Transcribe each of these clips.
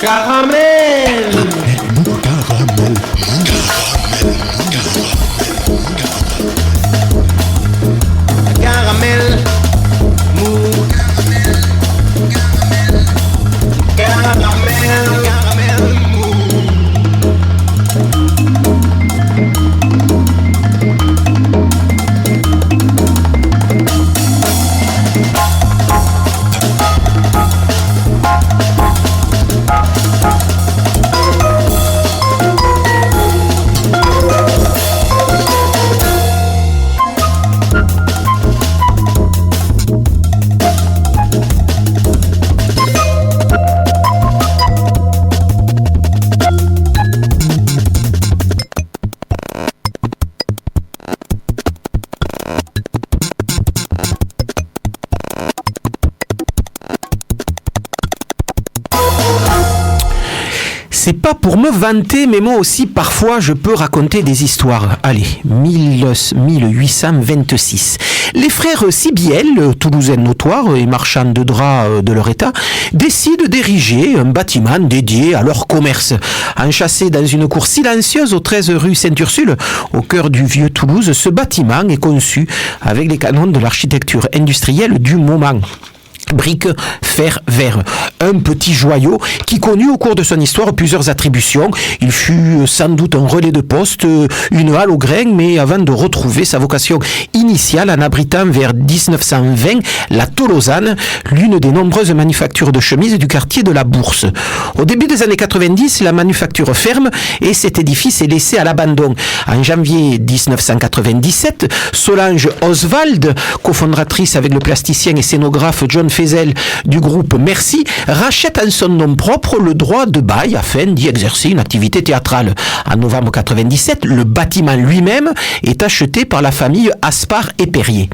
Caramel. Caramel. C'est pas pour me vanter, mais moi aussi, parfois, je peux raconter des histoires. Allez, 1826. Les frères Sibiel, toulousains notoires et marchands de draps de leur état, décident d'ériger un bâtiment dédié à leur commerce. Enchâssé dans une cour silencieuse au 13 rue Sainte-Ursule, au cœur du vieux Toulouse, ce bâtiment est conçu avec les canons de l'architecture industrielle du moment. Briques, fer, verre. Un petit joyau qui connut au cours de son histoire plusieurs attributions. Il fut sans doute un relais de poste, une halle au grain, mais avant de retrouver sa vocation initiale en abritant vers 1920 la Tolosane, l'une des nombreuses manufactures de chemises du quartier de la Bourse. Au début des années 90, la manufacture ferme et cet édifice est laissé à l'abandon. En janvier 1997, Solange Oswald, cofondatrice avec le plasticien et scénographe John Fezel du groupe Merci, rachète en son nom propre le droit de bail afin d'y exercer une activité théâtrale. En novembre 1997, le bâtiment lui-même est acheté par la famille Aspar et Perrier.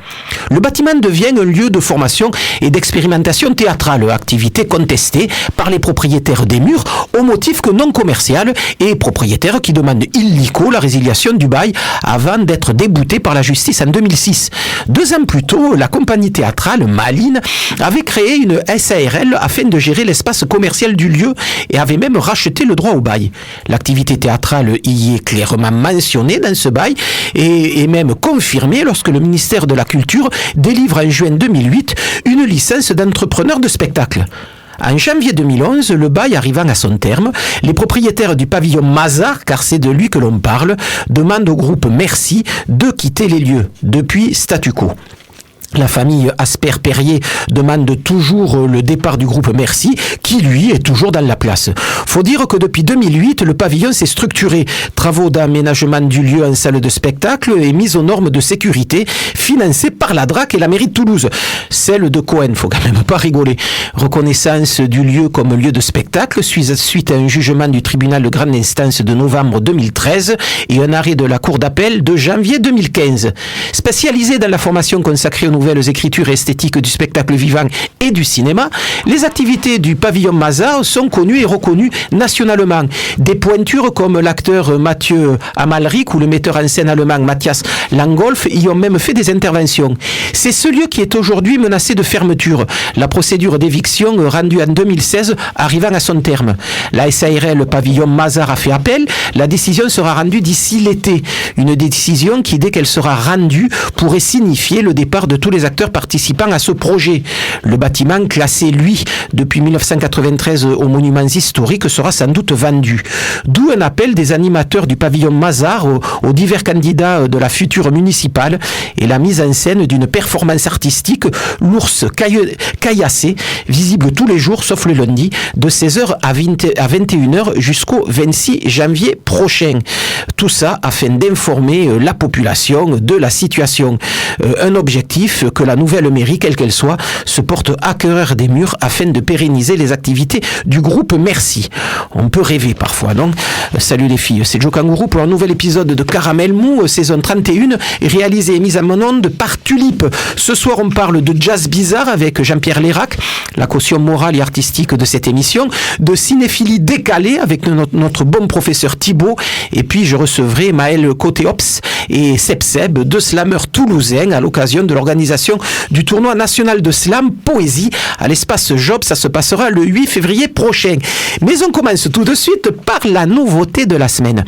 Le bâtiment devient un lieu de formation et d'expérimentation théâtrale, activité contestée par les propriétaires des murs au motif que non commercial et propriétaires qui demandent illico la résiliation du bail avant d'être déboutés par la justice en 2006. 2 ans plus tôt, la compagnie théâtrale Malines avait créé une SARL afin de gérer l'espace commercial du lieu et avait même racheté le droit au bail. L'activité théâtrale y est clairement mentionnée dans ce bail et même confirmée lorsque le ministère de la Culture délivre en juin 2008 une licence d'entrepreneur de spectacle. En janvier 2011, le bail arrivant à son terme, les propriétaires du pavillon Mazar, car c'est de lui que l'on parle, demandent au groupe Merci de quitter les lieux. Depuis, statu quo. La famille Asper-Perrier demande toujours le départ du groupe Merci, qui lui est toujours dans la place. Faut dire que depuis 2008, le pavillon s'est structuré. Travaux d'aménagement du lieu en salle de spectacle et mise aux normes de sécurité financées par la DRAC et la mairie de Toulouse. Celle de Cohen, faut quand même pas rigoler. Reconnaissance du lieu comme lieu de spectacle suite à un jugement du tribunal de grande instance de novembre 2013 et un arrêt de la cour d'appel de janvier 2015. Spécialisé dans la formation consacrée aux nouvelles écritures et esthétiques du spectacle vivant et du cinéma, les activités du pavillon Mazar sont connues et reconnues nationalement. Des pointures comme l'acteur Mathieu Amalric ou le metteur en scène allemand Matthias Langolf y ont même fait des interventions. C'est ce lieu qui est aujourd'hui menacé de fermeture. La procédure d'éviction rendue en 2016 arrivant à son terme. La SARL pavillon Mazar a fait appel. La décision sera rendue d'ici l'été. Une décision qui, dès qu'elle sera rendue, pourrait signifier le départ de tous les acteurs participant à ce projet. Le bâtiment, classé, lui, depuis 1993 aux monuments historiques, sera sans doute vendu. D'où un appel des animateurs du pavillon Mazar aux divers candidats de la future municipale et la mise en scène d'une performance artistique, l'ours caillassé, visible tous les jours, sauf le lundi, de 16h à 21h jusqu'au 26 janvier prochain. Tout ça afin d'informer la population de la situation. Un objectif que la nouvelle mairie, quelle qu'elle soit, se porte acquéreur des murs afin de pérenniser les activités du groupe Merci. On peut rêver parfois, non ? Salut les filles, c'est Joe Kangourou pour un nouvel épisode de Caramel Mou, saison 31, réalisé et mise en onde par Tulipe. Ce soir, on parle de jazz bizarre avec Jean-Pierre Lérac, la caution morale et artistique de cette émission, de cinéphilie décalée avec notre bon professeur Thibaut, et puis je recevrai Maël Côté-Ops et Seb, deux slameurs toulousains à l'occasion de l'organisation l'organisation du tournoi national de slam poésie à l'espace Job. Ça se passera le 8 février prochain. Mais on commence tout de suite par la nouveauté de la semaine.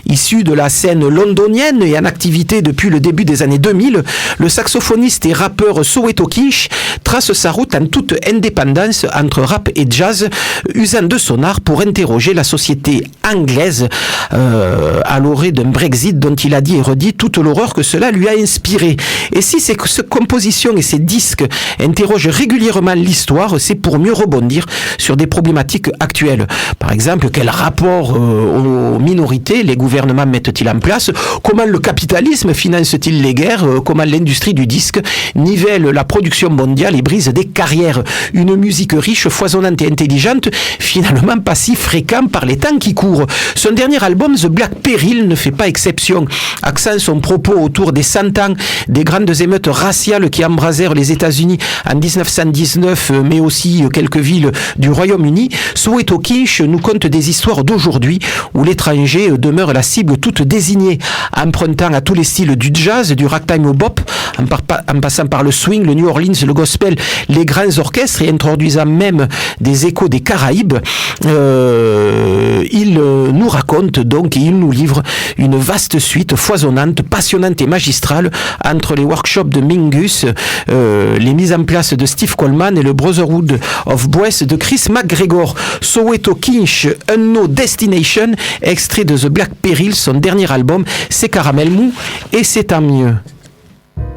Issu de la scène londonienne et en activité depuis le début des années 2000, le saxophoniste et rappeur Soweto Kinch trace sa route en toute indépendance entre rap et jazz, usant de son art pour interroger la société anglaise à l'orée d'un Brexit dont il a dit et redit toute l'horreur que cela lui a inspiré. Et si ces compositions et ces disques interrogent régulièrement l'histoire, c'est pour mieux rebondir sur des problématiques actuelles. Par exemple, quel rapport aux minorités les gouvernements mettent-ils en place? Comment le capitalisme finance-t-il les guerres? Comment l'industrie du disque nivelle la production mondiale et brise des carrières? Une musique riche, foisonnante et intelligente, finalement pas si fréquent par les temps qui courent. Son dernier album, The Black Peril, ne fait pas exception. Accent son propos autour des 100 ans des grandes émeutes raciales qui embrasèrent les États-Unis en 1919, mais aussi quelques villes du Royaume-Uni. Soweto Kinch nous conte des histoires d'aujourd'hui où l'étranger demeure la cible toute désignée, empruntant à tous les styles du jazz, du ragtime au bop, en passant par le swing, le New Orleans, le gospel, les grands orchestres et introduisant même des échos des Caraïbes. Il nous raconte donc et il nous livre une vaste suite foisonnante, passionnante et magistrale entre les workshops de Mingus, les mises en place de Steve Coleman et le Brotherhood of Breath de Chris McGregor. Soweto Kinch, Unknown Destination, extrait de The Black Peril, son dernier album, c'est caramel mou et c'est tant mieux.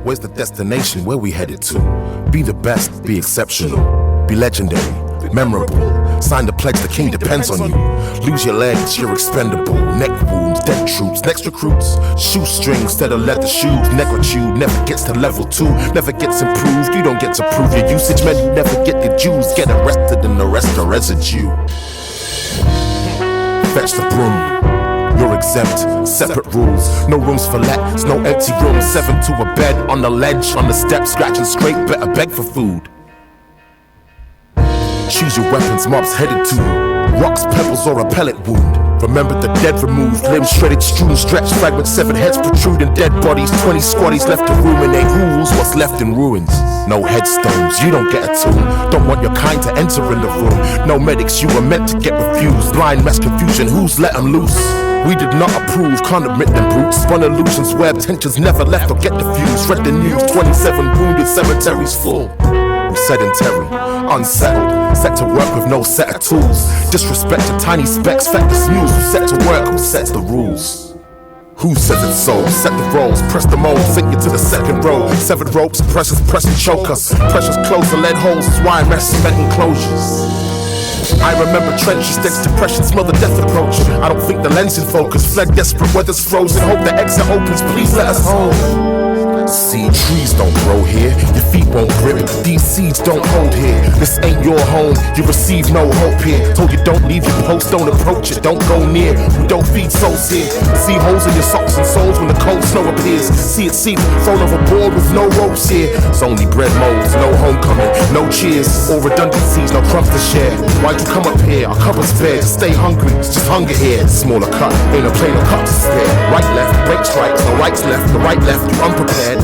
Where's the destination? Where we headed to? Be the best, be exceptional, be legendary, memorable. Sign the pledge, the king depends on you. Lose your legs, you're expendable. Neck wounds, dead troops, next recruits. Shoestrings instead of leather shoes. Negritude never gets to level 2, never gets improved. You don't get to prove your usage, men who never get the Jews get arrested and the rest are residue. Fetch the broom. You're exempt, separate rules. No rooms for let, it's no empty rooms. 7 to a bed, on the ledge, on the steps, scratching scrape, better beg for food. Choose your weapons, mobs headed to you. Rocks, pebbles, or a pellet wound. Remember the dead removed, limbs shredded, strewn, stretched, fragments, severed heads protruding, dead bodies, 20 squaddies left to ruminate. Rules, what's left in ruins. No headstones, you don't get a tomb. Don't want your kind to enter in the room. No medics, you were meant to get refused. Blind mass confusion, who's let them loose? We did not approve, can't admit them brutes. Spun illusions where tensions never left or get diffused. Read the news, 27 wounded, cemeteries full. Sedentary, unsettled, set to work with no set of tools. Disrespect to tiny specks, fact the snooze. Who set to work, who sets the rules? Who says it's so? Set the roles, press the mold, sink you to the second row. Severed ropes, pressures, press and choke us. Pressures close the lead holes, is why I mess cement enclosures. I remember trenches, dense depression, smell the death approaching. I don't think the lens in focus, fled desperate, weather's frozen. Hope the exit opens, please let us home. See, trees don't grow here, your feet won't grip. These seeds don't hold here. This ain't your home, you receive no hope here. Told you don't leave your post, don't approach it, don't go near. We don't feed souls here. See holes in your socks and soles when the cold snow appears. See it seep, thrown overboard with no ropes here. It's only bread molds, no homecoming, no cheers, or redundancies, no crumbs to share. Why'd you come up here? Our cupboard's bare, just stay hungry, it's just hunger here. Smaller cut, ain't a plane of cups to spare. Right left, break strikes, no rights left, the right left, you unprepared.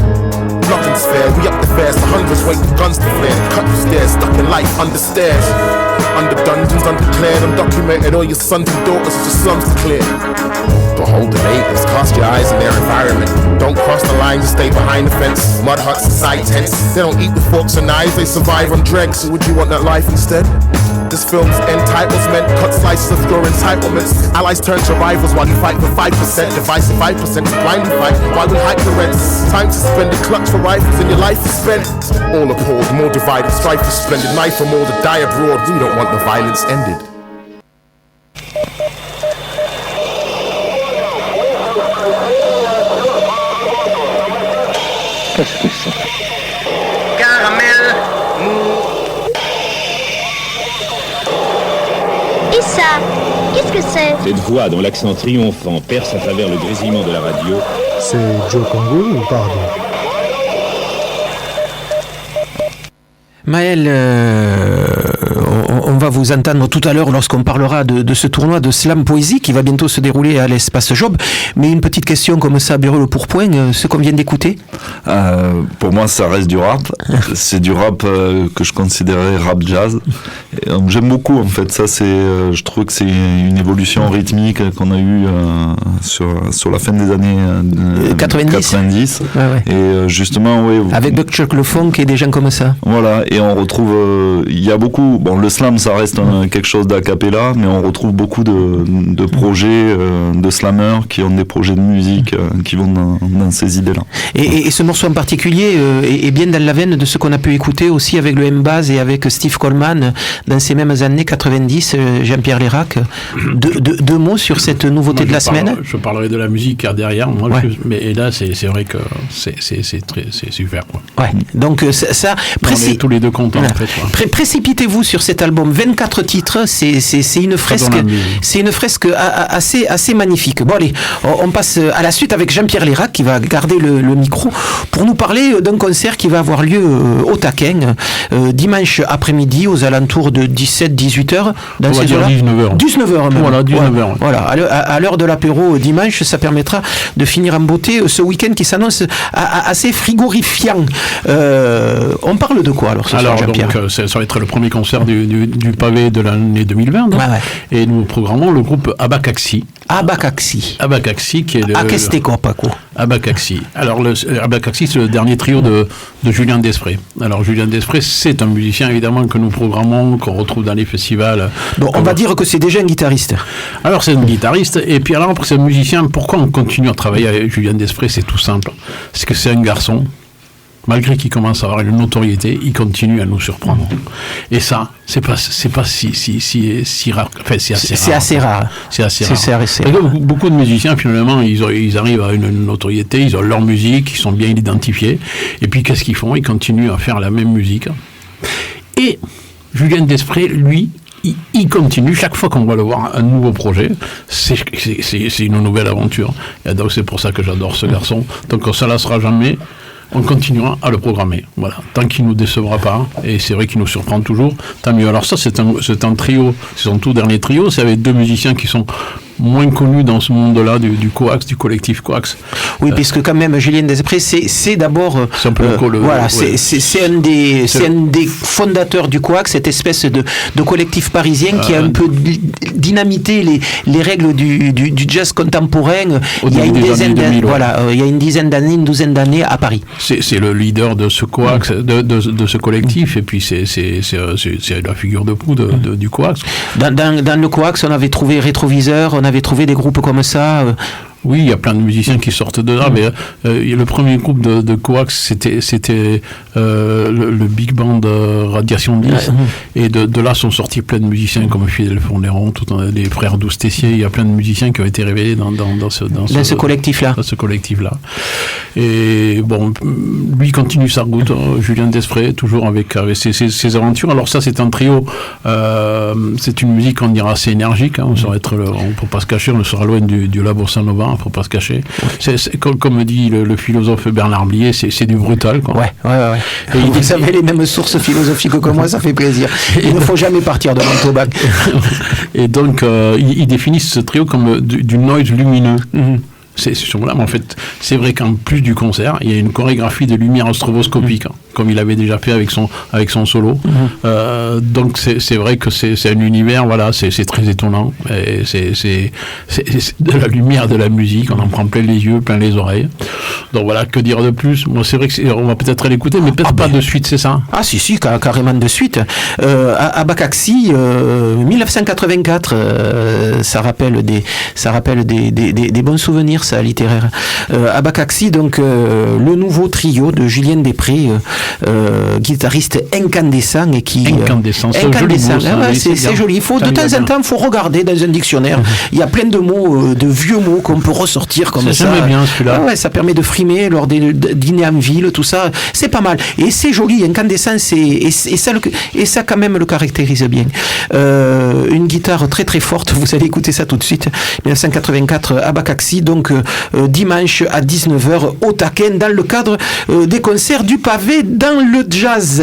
Nothing's fair, we up the fares, the hundreds wait for guns to flare. Cut you stairs, stuck in life under stairs. Under dungeons, undeclared, undocumented. All your sons and daughters are just slums to clear. Behold the neighbors, cast your eyes in their environment. Don't cross the line, just stay behind the fence. Mud huts and side tents, they don't eat with forks and knives, they survive on dregs. So would you want that life instead? This film's end titles meant cut slices of your entitlements. Allies turn to rivals while you fight for 5%. Divisive 5% blindly fight while we hike the rents. Time to spend the clutch for rifles and your life is spent. All appalled, more divided, strife is splendid. Knife from all to die abroad, we don't want the violence ended. Qu'est-ce que c'est? Caramel mou. Et ça, qu'est-ce que c'est? Cette voix dont l'accent triomphant perce à travers le grésillement de la radio. C'est Joe Congo ou pardon? Maël, on va vous vous entendre tout à l'heure lorsqu'on parlera de ce tournoi de slam poésie qui va bientôt se dérouler à l'espace Job. Mais une petite question comme ça, Burle pour point, ce qu'on vient d'écouter. Pour moi, ça reste du rap. C'est du rap que je considérais rap jazz. Et, j'aime beaucoup en fait. Ça, je trouve que c'est une évolution rythmique qu'on a eue sur la fin des années 90. Ouais. Et justement, oui. Avec Buck Chuck le Funk et des gens comme ça. Voilà. Et on retrouve, il y a beaucoup. Bon, le slam, ça reste quelque chose d'a cappella, mais on retrouve beaucoup de projets de slammers qui ont des projets de musique qui vont dans ces idées-là. Et ce morceau en particulier est bien dans la veine de ce qu'on a pu écouter aussi avec le M-Baz et avec Steve Coleman dans ces mêmes années 90, Jean-Pierre Lérac. Deux mots sur cette nouveauté de la semaine. Je parlerai de la musique derrière, moi, ouais. Mais là c'est vrai que c'est super. Quoi. Ouais. Donc ça on est tous les deux contents. En fait, précipitez-vous sur cet album, 24 titres, c'est une fresque assez magnifique. Bon allez, on passe à la suite avec Jean-Pierre Lérac qui va garder le micro pour nous parler d'un concert qui va avoir lieu au Taquin dimanche après-midi aux alentours de 17-18 heures. On va dire 19h. 19h même. Voilà, 19h. Voilà, à l'heure de l'apéro dimanche, ça permettra de finir en beauté ce week-end qui s'annonce assez frigorifiant. On parle de quoi alors ce soir, Jean-Pierre ? Donc, ça va être le premier concert du pavé de l'année 2020. Donc, et nous programmons le groupe Abacaxi. Abacaxi qui est le... Abacaxi. Alors Abacaxi, c'est le dernier trio de Julien Desprez. Alors Julien Desprez, c'est un musicien évidemment que nous programmons, qu'on retrouve dans les festivals. Donc on va dire que c'est déjà un guitariste. Alors c'est un guitariste, et puis alors après c'est un musicien. Pourquoi on continue à travailler avec Julien Desprez ? C'est tout simple. C'est que c'est un garçon. Malgré qu'il commence à avoir une notoriété, il continue à nous surprendre. Et ça, c'est pas si rare. Enfin, c'est assez rare. C'est assez rare. Beaucoup de musiciens, finalement, ils arrivent à une notoriété, ils ont leur musique, ils sont bien identifiés. Et puis, qu'est-ce qu'ils font ? Ils continuent à faire la même musique. Et Julien Desprez, lui, il continue. Chaque fois qu'on va le voir, un nouveau projet, c'est une nouvelle aventure. Et donc, c'est pour ça que j'adore ce garçon. Donc, on ne se lassera jamais. On continuera à le programmer. Voilà. Tant qu'il ne nous décevra pas, et c'est vrai qu'il nous surprend toujours, tant mieux. Alors ça, c'est un trio, c'est son tout dernier trio, c'est avec deux musiciens qui sont moins connus dans ce monde-là du Coax, du collectif Coax. Oui, puisque quand même, Julien Desprez, c'est d'abord... c'est un peu voilà, c'est un des fondateurs du Coax, cette espèce de collectif parisien qui a un peu dynamité les règles du jazz contemporain il y a une dizaine d'années, une douzaine d'années à Paris. C'est le leader de ce Coax, de ce collectif, et puis c'est la figure de proue du Coax. Dans le Coax, on avait trouvé Rétroviseur, on avait trouvé des groupes comme ça. Oui, il y a plein de musiciens qui sortent de là, mais le premier groupe de Coax, c'était le Big Band Radiation 10, et de là sont sortis plein de musiciens comme Fidel Fourneron, les frères Douce-Tessier. Il y a plein de musiciens qui ont été révélés dans ce collectif-là. Dans ce collectif-là. Et bon, lui continue sa route, Julien Desprez, toujours avec ses aventures. Alors ça, c'est un trio, c'est une musique, on dira, assez énergique, hein. On ne peut pas se cacher, on sera loin du La Bossa Nova. Il ne faut pas se cacher. C'est comme dit le philosophe Bernard Blier, c'est du brutal, quoi. Ouais. Et vous avez les mêmes sources philosophiques que moi, ça fait plaisir. Il ne faut jamais partir de Montauban. Et donc, ils définissent ce trio comme du noise lumineux. C'est là, mais en fait, c'est vrai qu'en plus du concert, il y a une chorégraphie de lumière stroboscopique, hein, comme il avait déjà fait avec son solo. Donc c'est vrai que c'est un univers, voilà, c'est très étonnant. Et c'est de la lumière, de la musique, on en prend plein les yeux, plein les oreilles. Donc voilà, que dire de plus ? Moi, c'est vrai qu'on va peut-être l'écouter, mais peut-être pas de suite, c'est ça ? Ah si, carrément de suite. Abacaxi, 1984, ça rappelle des bons souvenirs, ça, littéraire. Abacaxi, donc le nouveau trio de Julien Desprez, guitariste incandescent et qui... Incandescent, c'est joli. De temps en temps, il faut regarder dans un dictionnaire. Il y a plein de mots, de vieux mots qu'on peut ressortir comme ça. J'aime bien celui-là. Ça permet de frimer lors des dîners en ville, tout ça. C'est pas mal. Et c'est joli, incandescent, et ça quand même le caractérise bien. Une guitare très très forte, vous allez écouter ça tout de suite. 1984, Abacaxi, donc dimanche à 19h au Taquin, dans le cadre des concerts du pavé dans le jazz.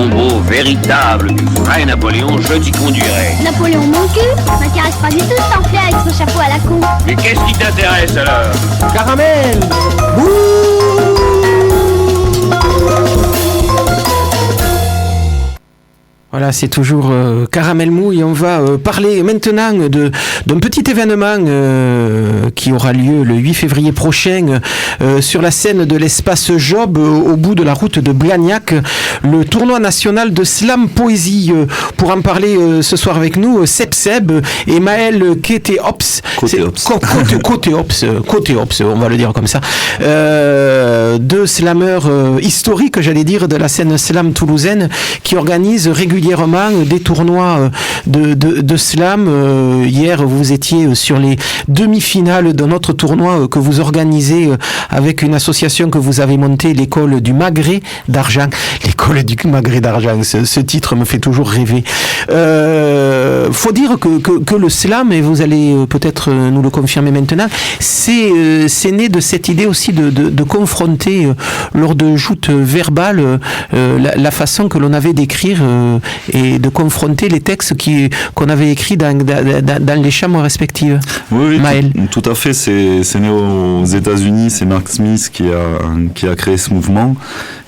tombeau véritable du vrai Napoléon, je t'y conduirai. Napoléon mon cul m'intéresse pas du tout ce pamphlet avec son chapeau à la con. Mais qu'est-ce qui t'intéresse alors? Caramel. Voilà, c'est toujours Caramel Mou et on va parler maintenant d'un petit événement qui aura lieu le 8 février prochain sur la scène de l'espace Job au bout de la route de Blagnac, le tournoi national de slam poésie. Pour en parler ce soir avec nous, Seb et Maël Kétéops. Côté-Ops, on va le dire comme ça. Deux slameurs historiques, j'allais dire, de la scène slam toulousaine qui organisent régulièrement des tournois de slam. Hier, vous étiez sur les demi-finales d'un autre tournoi que vous organisez avec une association que vous avez montée, l'école du Magret d'Argent. L'école du Magret d'Argent, ce titre me fait toujours rêver. Faut dire que le slam, et vous allez peut-être nous le confirmer maintenant, c'est né de cette idée aussi de confronter lors de joutes verbales la façon que l'on avait d'écrire et de confronter les textes qu'on avait écrits dans les chambres respectives. Oui, Maël. Tout à fait. C'est né aux États-Unis. C'est Mark Smith qui a créé ce mouvement.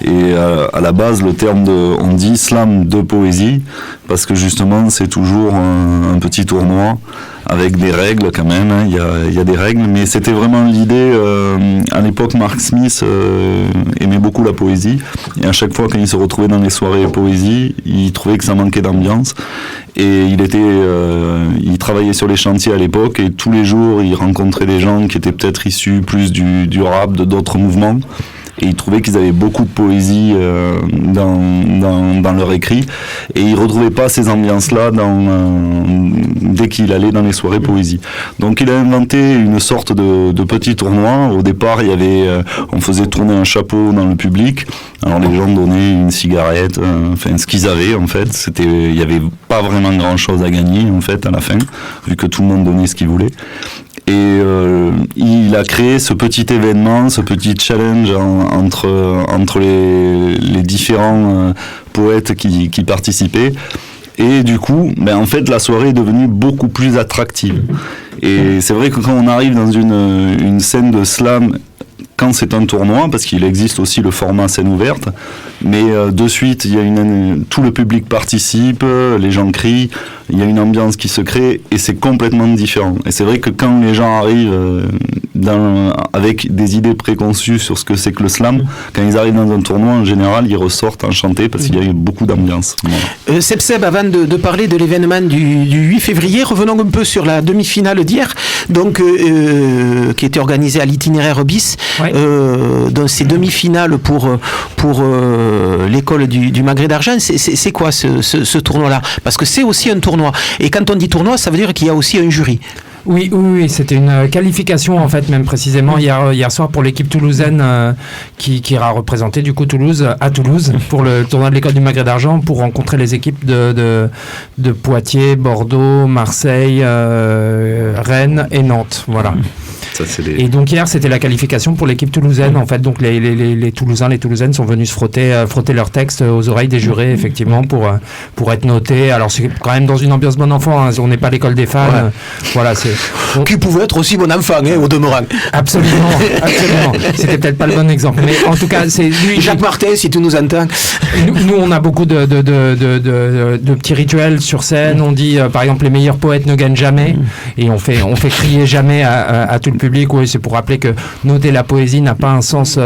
Et à la base, le terme on dit slam de poésie parce que justement, c'est toujours un petit tournoi avec des règles quand même. Hein. Il y a des règles, mais c'était vraiment l'idée. À l'époque, Mark Smith aimait beaucoup la poésie. Et à chaque fois, quand il se retrouvait dans les soirées poésie, il trouvait que ça manquait d'ambiance. Et il travaillait sur les chantiers à l'époque et tous les jours, il rencontrait des gens qui étaient peut-être issus plus du rap, d'autres mouvements. Et il trouvait qu'ils avaient beaucoup de poésie dans leur écrit. Et il ne retrouvait pas ces ambiances-là dès qu'il allait dans les soirées poésie. Donc il a inventé une sorte de petit tournoi. Au départ, on faisait tourner un chapeau dans le public. Alors les gens donnaient une cigarette, ce qu'ils avaient en fait. Il n'y avait pas vraiment grand-chose à gagner en fait à la fin, vu que tout le monde donnait ce qu'il voulait. Et il a créé ce petit événement, ce petit challenge entre les différents poètes qui participaient. Et du coup, en fait, la soirée est devenue beaucoup plus attractive. Et c'est vrai que quand on arrive dans une scène de slam, quand c'est un tournoi, parce qu'il existe aussi le format scène ouverte, mais de suite, tout le public participe, les gens crient, il y a une ambiance qui se crée et c'est complètement différent. Et c'est vrai que quand les gens arrivent avec des idées préconçues sur ce que c'est que le slam, quand ils arrivent dans un tournoi, en général, ils ressortent enchantés parce qu'il y a eu beaucoup d'ambiance. Voilà. Seb, avant de parler de l'événement du 8 février, revenons un peu sur la demi-finale d'hier, donc qui était organisée à l'itinéraire bis. Ouais. Dans ces demi-finales pour l'école du Magret d'Argent, c'est quoi ce tournoi-là? Parce que c'est aussi un tournoi. Et quand on dit tournoi, ça veut dire qu'il y a aussi un jury. Oui, c'était une qualification en fait, même précisément hier soir pour l'équipe toulousaine qui ira représenter du coup Toulouse à Toulouse pour le tournoi de l'école du Magret d'Argent pour rencontrer les équipes de Poitiers, Bordeaux, Marseille, Rennes et Nantes. Voilà. Ça, Et donc hier c'était la qualification pour l'équipe toulousaine en fait, donc les Toulousains, les Toulousaines sont venus se frotter leurs textes aux oreilles des jurés effectivement pour être notés. Alors c'est quand même dans une ambiance bon enfant, hein. On n'est pas l'école des fans, voilà, qui pouvait être aussi bon enfant au demeurant. Absolument. C'était peut-être pas le bon exemple, mais en tout cas c'est lui. Jacques Martin, si tu nous entends. Nous on a beaucoup de petits rituels sur scène. On dit par exemple les meilleurs poètes ne gagnent jamais, et on fait crier jamais à tout le public. Oui, c'est pour rappeler que noter la poésie n'a pas un sens.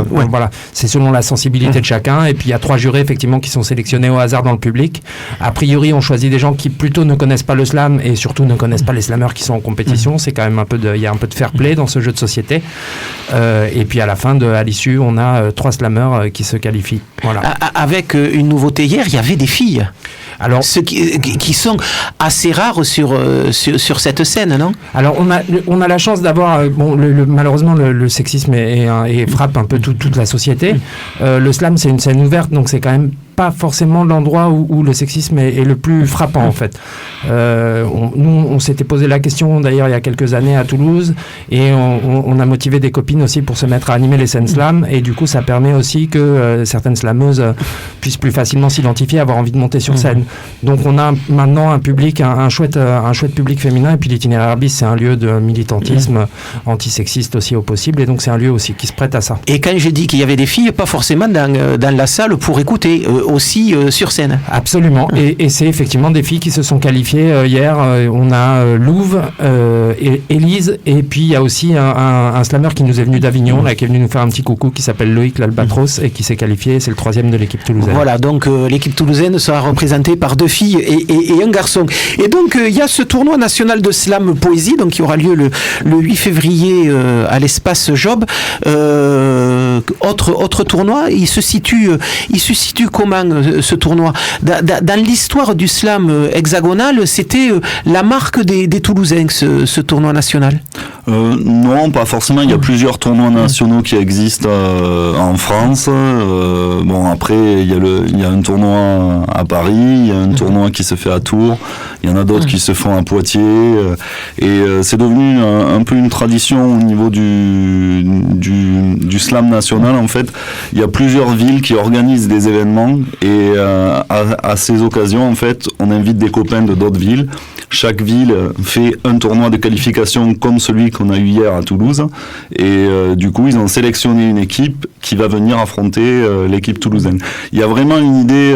Voilà, c'est selon la sensibilité de chacun. Et puis il y a 3 jurés effectivement qui sont sélectionnés au hasard dans le public. A priori, on choisit des gens qui plutôt ne connaissent pas le slam et surtout ne connaissent pas les slameurs qui sont en compétition. C'est quand même il y a un peu de fair play dans ce jeu de société. Et puis à l'issue, on a 3 slameurs qui se qualifient. Voilà. Avec une nouveauté hier, il y avait des filles. Alors, ceux qui sont assez rares sur cette scène, non? Alors, on a la chance d'avoir, malheureusement, le sexisme frappe un peu toute la société. Le slam, c'est une scène ouverte, donc c'est quand même pas forcément l'endroit où le sexisme est le plus frappant en fait. On s'était posé la question d'ailleurs il y a quelques années à Toulouse et on a motivé des copines aussi pour se mettre à animer les scènes slam et du coup ça permet aussi que certaines slameuses puissent plus facilement s'identifier, avoir envie de monter sur scène. Donc on a maintenant un public, un chouette public féminin et puis l'itinéraire bis c'est un lieu de militantisme antisexiste aussi au possible et donc c'est un lieu aussi qui se prête à ça. Et quand j'ai dit qu'il y avait des filles, pas forcément dans la salle pour écouter, aussi sur scène. Absolument. Et c'est effectivement des filles qui se sont qualifiées hier. On a Louve, Élise, et puis il y a aussi un slammer qui nous est venu d'Avignon, là, qui est venu nous faire un petit coucou, qui s'appelle Loïc l'Albatros et qui s'est qualifié. C'est le 3e de l'équipe toulousaine. Voilà, donc l'équipe toulousaine sera représentée par 2 filles et un garçon. Et donc il y a ce tournoi national de slam poésie, donc qui aura lieu le 8 février à l'espace Job. Autre tournoi, il se situe comment ce tournoi? Dans l'histoire du slam hexagonal, c'était la marque des Toulousains, ce tournoi national? Non, pas forcément. Il y a plusieurs tournois nationaux qui existent en France. Bon, après, il y a un tournoi à Paris, il y a un tournoi qui se fait à Tours, il y en a d'autres qui se font à Poitiers. Et c'est devenu un peu une tradition au niveau du slam national. En fait, il y a plusieurs villes qui organisent des événements et à ces occasions, en fait, on invite des copains de d'autres villes. Chaque ville fait un tournoi de qualification comme celui qu'on a eu hier à Toulouse. Et du coup, ils ont sélectionné une équipe qui va venir affronter l'équipe toulousaine. Il y a vraiment une idée,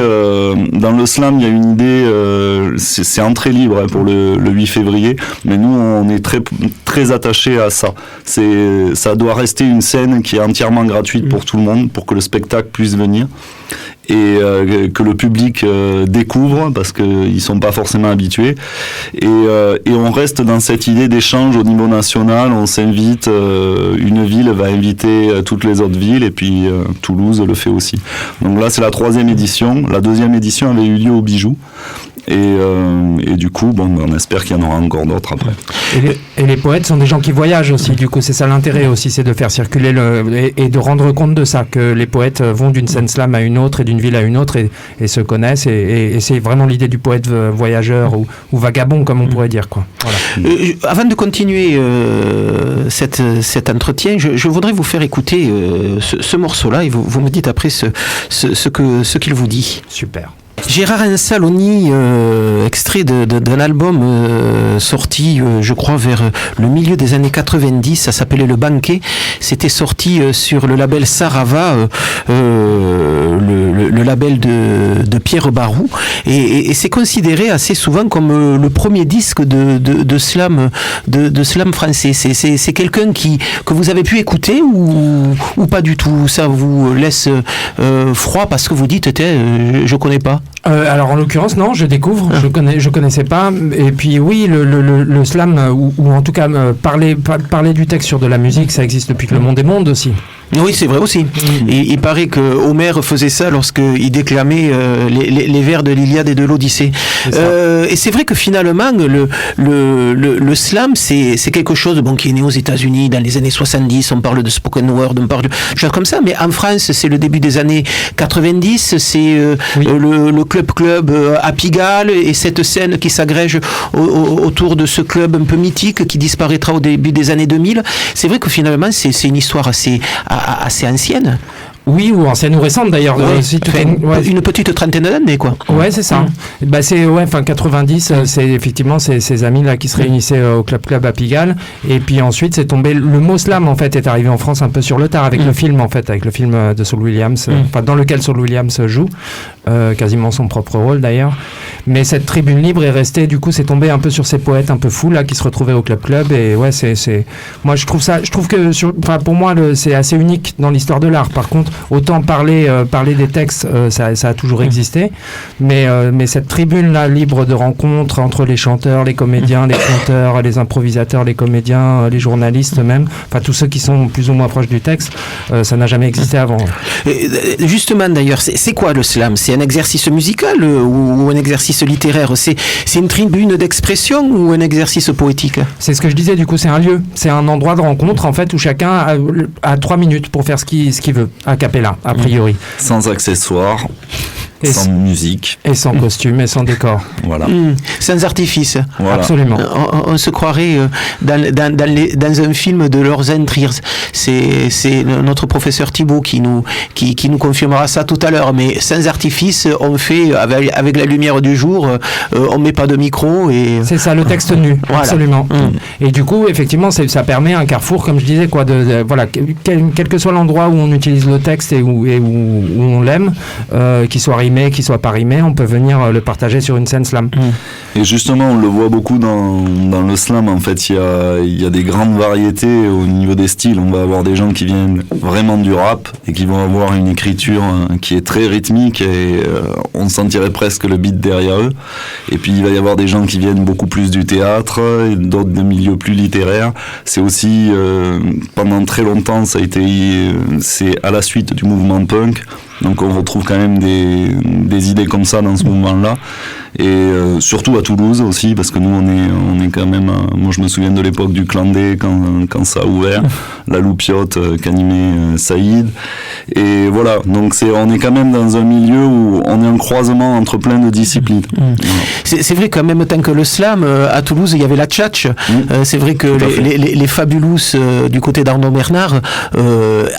dans le slam, il y a une idée, c'est entrée libre pour le 8 février, mais nous, on est très, très attachés à ça. Ça doit rester une scène qui est entièrement gratuite pour tout le monde, pour que le spectacle puisse venir. Et que le public découvre parce qu'ils sont pas forcément habitués et on reste dans cette idée d'échange au niveau national. On s'invite, une ville va inviter toutes les autres villes et puis Toulouse le fait aussi. Donc là c'est la 3e édition. La 2e édition avait eu lieu au Bijou et du coup on espère qu'il y en aura encore d'autres après. Et les poètes sont des gens qui voyagent aussi, du coup c'est ça l'intérêt aussi, c'est de faire circuler et de rendre compte de ça, que les poètes vont d'une scène slam à une autre et d'une ville à une autre et se connaissent et c'est vraiment l'idée du poète voyageur ou vagabond comme on pourrait dire quoi. Voilà. Avant de continuer cet entretien, je voudrais vous faire écouter ce morceau-là et vous me dites après ce qu'il vous dit. Super. Gérard Ansaloni, extrait d'un album sorti, je crois, vers le milieu des années 90, ça s'appelait Le Banquet, c'était sorti sur le label Sarava, le label de Pierre Barou, et c'est considéré assez souvent comme le premier disque de slam français. C'est quelqu'un que vous avez pu écouter ou pas du tout? Ça vous laisse froid parce que vous dites, je connais pas. Alors en l'occurrence non, je découvre, je connaissais pas, et puis oui le slam ou en tout cas parler du texte sur de la musique, ça existe depuis que le monde est monde aussi. Oui, c'est vrai aussi. Et il paraît que Homère faisait ça lorsqu'il déclamait les vers de l'Iliade et de l'Odyssée. Et c'est vrai que finalement, le slam, c'est quelque chose qui est né aux États-Unis dans les années 70. On parle de spoken word, on parle de choses comme ça. Mais en France, c'est le début des années 90. C'est le club à Pigalle et cette scène qui s'agrège autour de ce club un peu mythique qui disparaîtra au début des années 2000. C'est vrai que finalement, c'est une histoire assez ancienne. Oui, ou ancienne ou récente d'ailleurs. Une petite trentaine d'années, quoi. Ouais, c'est ça. Bah, 90, c'est effectivement ces amis-là qui se réunissaient au Club à Pigalle. Et puis ensuite, c'est tombé. Le mot slam, en fait, est arrivé en France un peu sur le tard avec le film, en fait, avec le film de Saul Williams, dans lequel Saul Williams joue, quasiment son propre rôle d'ailleurs. Mais cette tribune libre est restée, du coup, c'est tombé un peu sur ces poètes un peu fous, là, qui se retrouvaient au Club. Et ouais, moi, je trouve que, pour moi, c'est assez unique dans l'histoire de l'art. Par contre, autant parler des textes, ça a toujours existé, mais cette tribune-là libre de rencontres entre les chanteurs, les comédiens, les conteurs, les improvisateurs, les comédiens, les journalistes même, enfin tous ceux qui sont plus ou moins proches du texte, ça n'a jamais existé avant. Justement d'ailleurs, c'est quoi le slam? C'est un exercice musical ou un exercice littéraire? C'est une tribune d'expression ou un exercice poétique? C'est ce que je disais, du coup c'est un lieu, c'est un endroit de rencontre en fait où chacun a 3 minutes pour faire ce qu'il veut, a cappella, a priori. Sans accessoires. sans musique. Et sans costume et sans décor. Voilà. Sans artifice. Voilà. Absolument. On se croirait dans un film de Lars von Trier. C'est notre professeur Thibault qui nous confirmera ça tout à l'heure. Mais sans artifice, on fait avec la lumière du jour, on met pas de micro et. C'est ça, le texte nu. Voilà. Absolument. Et du coup, effectivement, ça permet un carrefour, comme je disais, quoi, voilà, quel que soit l'endroit où on utilise le texte et où on l'aime, qu'il soit rimé, qu'il soit pas rimé, on peut venir le partager sur une scène slam. Et justement, on le voit beaucoup dans le slam. En fait, il y a des grandes variétés au niveau des styles. On va avoir des gens qui viennent vraiment du rap et qui vont avoir une écriture qui est très rythmique et on sentirait presque le beat derrière eux. Et puis il va y avoir des gens qui viennent beaucoup plus du théâtre, et d'autres de milieux plus littéraires. C'est aussi pendant très longtemps, c'est à la suite du mouvement punk. Donc on retrouve quand même des idées comme ça dans ce mouvement-là. Et surtout à Toulouse aussi, parce que nous on est quand même... moi je me souviens de l'époque du Clandé quand ça a ouvert, la Loupiote qu'animait Saïd. Et voilà, donc on est quand même dans un milieu où on est en croisement entre plein de disciplines. C'est vrai qu'en même temps que le slam, à Toulouse il y avait la tchatch. C'est vrai que les Fabulous du côté d'Arnaud Bernard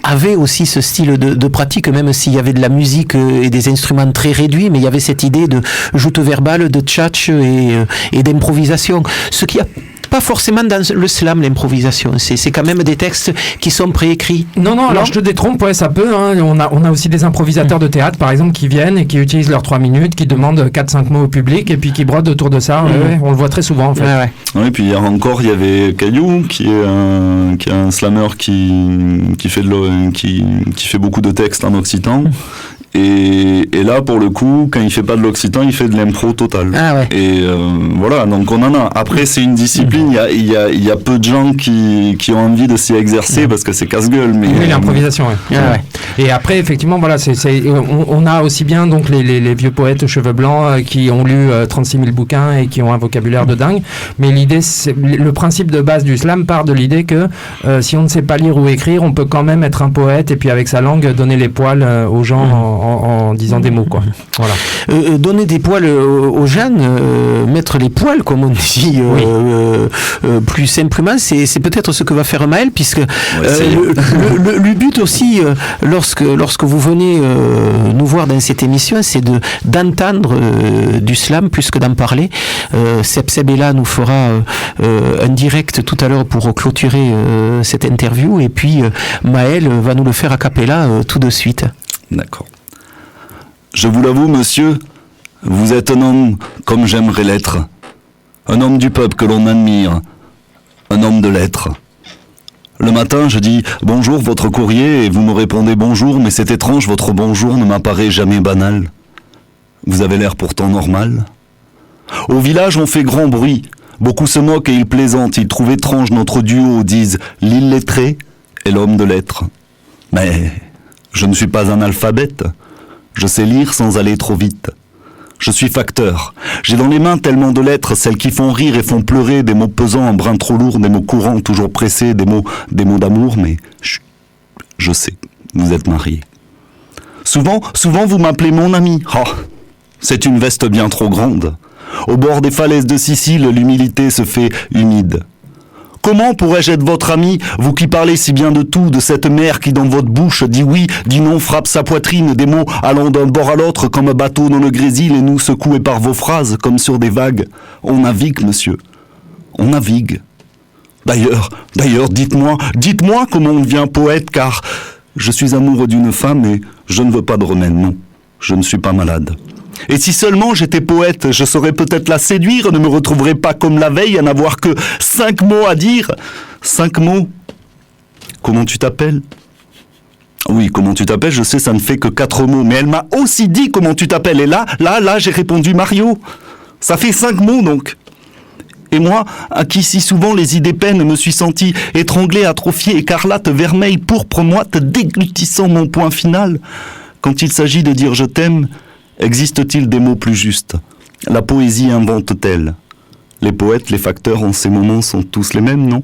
avaient aussi ce style de pratique, même s'il y avait de la musique et des instruments très réduits, mais il y avait cette idée de joute verbale, de tchatch et d'improvisation. Ce qui a pas forcément dans le slam, l'improvisation. C'est quand même des textes qui sont préécrits. Non, alors je te détrompe, ouais, ça peut. Hein. On a aussi des improvisateurs de théâtre, par exemple, qui viennent et qui utilisent leurs 3 minutes, qui demandent 4-5 mots au public et puis qui brodent autour de ça. Ouais, on le voit très souvent, en fait. Oui, puis hier encore, il y avait Caillou, qui est un slammer qui fait beaucoup de textes en occitan. Et là, pour le coup, quand il fait pas de l'occitan, il fait de l'impro total. Et voilà, donc on en a. Après, c'est une discipline, il y a peu de gens qui ont envie de s'y exercer parce que c'est casse-gueule. Mais oui, l'improvisation, Et après, effectivement, voilà, on a aussi bien donc les vieux poètes aux cheveux blancs qui ont lu 36 000 bouquins et qui ont un vocabulaire de dingue. Mais l'idée, le principe de base du slam part de l'idée que si on ne sait pas lire ou écrire, on peut quand même être un poète et puis avec sa langue donner les poils aux gens en disant des mots, quoi. Voilà. Donner des poils aux jeunes, mettre les poils, comme on dit plus simplement, c'est peut-être ce que va faire Maël, puisque le but aussi, lorsque vous venez nous voir dans cette émission, c'est d'entendre du slam plus que d'en parler. Seb Ella nous fera un direct tout à l'heure pour clôturer cette interview, et puis Maël va nous le faire a cappella tout de suite. D'accord. Je vous l'avoue, monsieur, vous êtes un homme comme j'aimerais l'être. Un homme du peuple que l'on admire. Un homme de lettres. Le matin, je dis « Bonjour, votre courrier » et vous me répondez « Bonjour », mais c'est étrange, votre bonjour ne m'apparaît jamais banal. Vous avez l'air pourtant normal. Au village, on fait grand bruit. Beaucoup se moquent et ils plaisantent. Ils trouvent étrange notre duo, disent « L'illettré et l'homme de lettres ». Mais je ne suis pas un alphabète. Je sais lire sans aller trop vite. Je suis facteur. J'ai dans les mains tellement de lettres, celles qui font rire et font pleurer, des mots pesants, un brin trop lourd, des mots courants, toujours pressés, des mots d'amour, mais je sais, vous êtes marié. Souvent vous m'appelez mon ami. Oh, c'est une veste bien trop grande. Au bord des falaises de Sicile, l'humilité se fait humide. Comment pourrais-je être votre ami, vous qui parlez si bien de tout, de cette mer qui dans votre bouche dit oui, dit non, frappe sa poitrine, des mots allant d'un bord à l'autre comme un bateau dans le grésil et nous secoués par vos phrases comme sur des vagues. On navigue, monsieur. On navigue. D'ailleurs, dites-moi comment on devient poète, car je suis amoureux d'une femme et je ne veux pas de remède, non. Je ne suis pas malade. Et si seulement j'étais poète, je saurais peut-être la séduire, ne me retrouverais pas comme la veille à n'avoir que 5 mots à dire. 5 mots. Comment tu t'appelles ? Oui, comment tu t'appelles, je sais, ça ne fait que 4 mots, mais elle m'a aussi dit comment tu t'appelles. Et là, j'ai répondu Mario. Ça fait 5 mots, donc. Et moi, à qui si souvent les idées peinent, me suis senti étranglé, atrophié, écarlate, vermeil, pourpre, moite, déglutissant mon point final. Quand il s'agit de dire je t'aime, existe-t-il des mots plus justes ? La poésie invente-t-elle ? Les poètes, les facteurs en ces moments sont tous les mêmes, non ?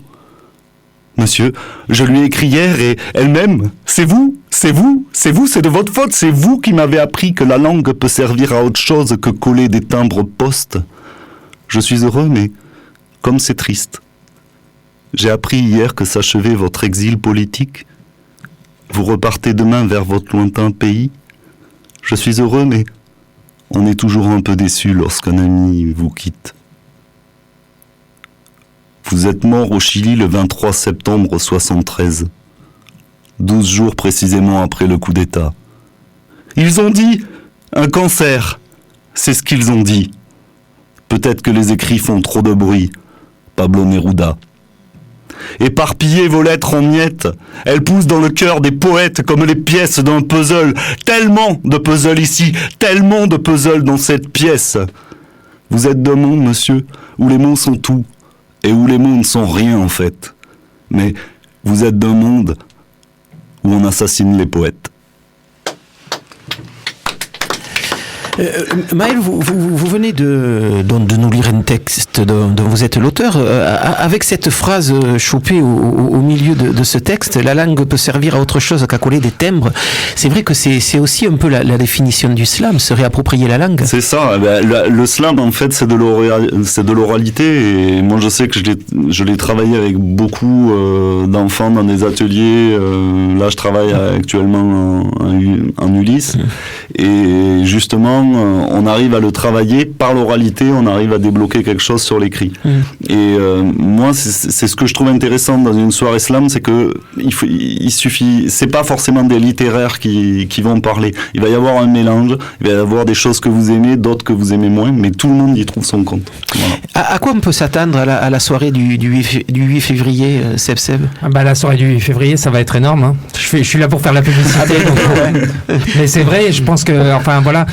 Monsieur, je lui ai écrit hier et elle-même, c'est vous ? c'est de votre faute, c'est vous qui m'avez appris que la langue peut servir à autre chose que coller des timbres postes. Je suis heureux, mais comme c'est triste. J'ai appris hier que s'achevait votre exil politique. Vous repartez demain vers votre lointain pays. Je suis heureux, mais on est toujours un peu déçu lorsqu'un ami vous quitte. Vous êtes mort au Chili le 23 septembre 1973, 12 jours précisément après le coup d'État. Ils ont dit un cancer, c'est ce qu'ils ont dit. Peut-être que les écrits font trop de bruit. Pablo Neruda. Éparpillez vos lettres en miettes, elles poussent dans le cœur des poètes comme les pièces d'un puzzle. Tellement de puzzles ici, tellement de puzzles dans cette pièce. Vous êtes d'un monde, monsieur, où les mots sont tout, et où les mots ne sont rien en fait. Mais vous êtes d'un monde où on assassine les poètes. Maël, vous venez de nous lire un texte dont vous êtes l'auteur. Avec cette phrase chopée au milieu de ce texte, la langue peut servir à autre chose qu'à coller des timbres. C'est vrai que c'est aussi un peu la définition du slam, se réapproprier la langue. C'est ça. Le slam, en fait, c'est de l'oralité. Et moi, je sais que je l'ai travaillé avec beaucoup d'enfants dans des ateliers. Là, je travaille actuellement en Ulysse. Et justement, on arrive à le travailler par l'oralité, on arrive à débloquer quelque chose sur l'écrit. Et moi, c'est ce que je trouve intéressant dans une soirée slam, c'est que il suffit, c'est pas forcément des littéraires qui vont parler. Il va y avoir un mélange, il va y avoir des choses que vous aimez, d'autres que vous aimez moins, mais tout le monde y trouve son compte. Voilà. À quoi on peut s'attendre à la soirée du 8 février, Seb? La soirée du 8 février, ça va être énorme. Hein. Je suis là pour faire la publicité. Mais c'est vrai, je pense que, enfin voilà,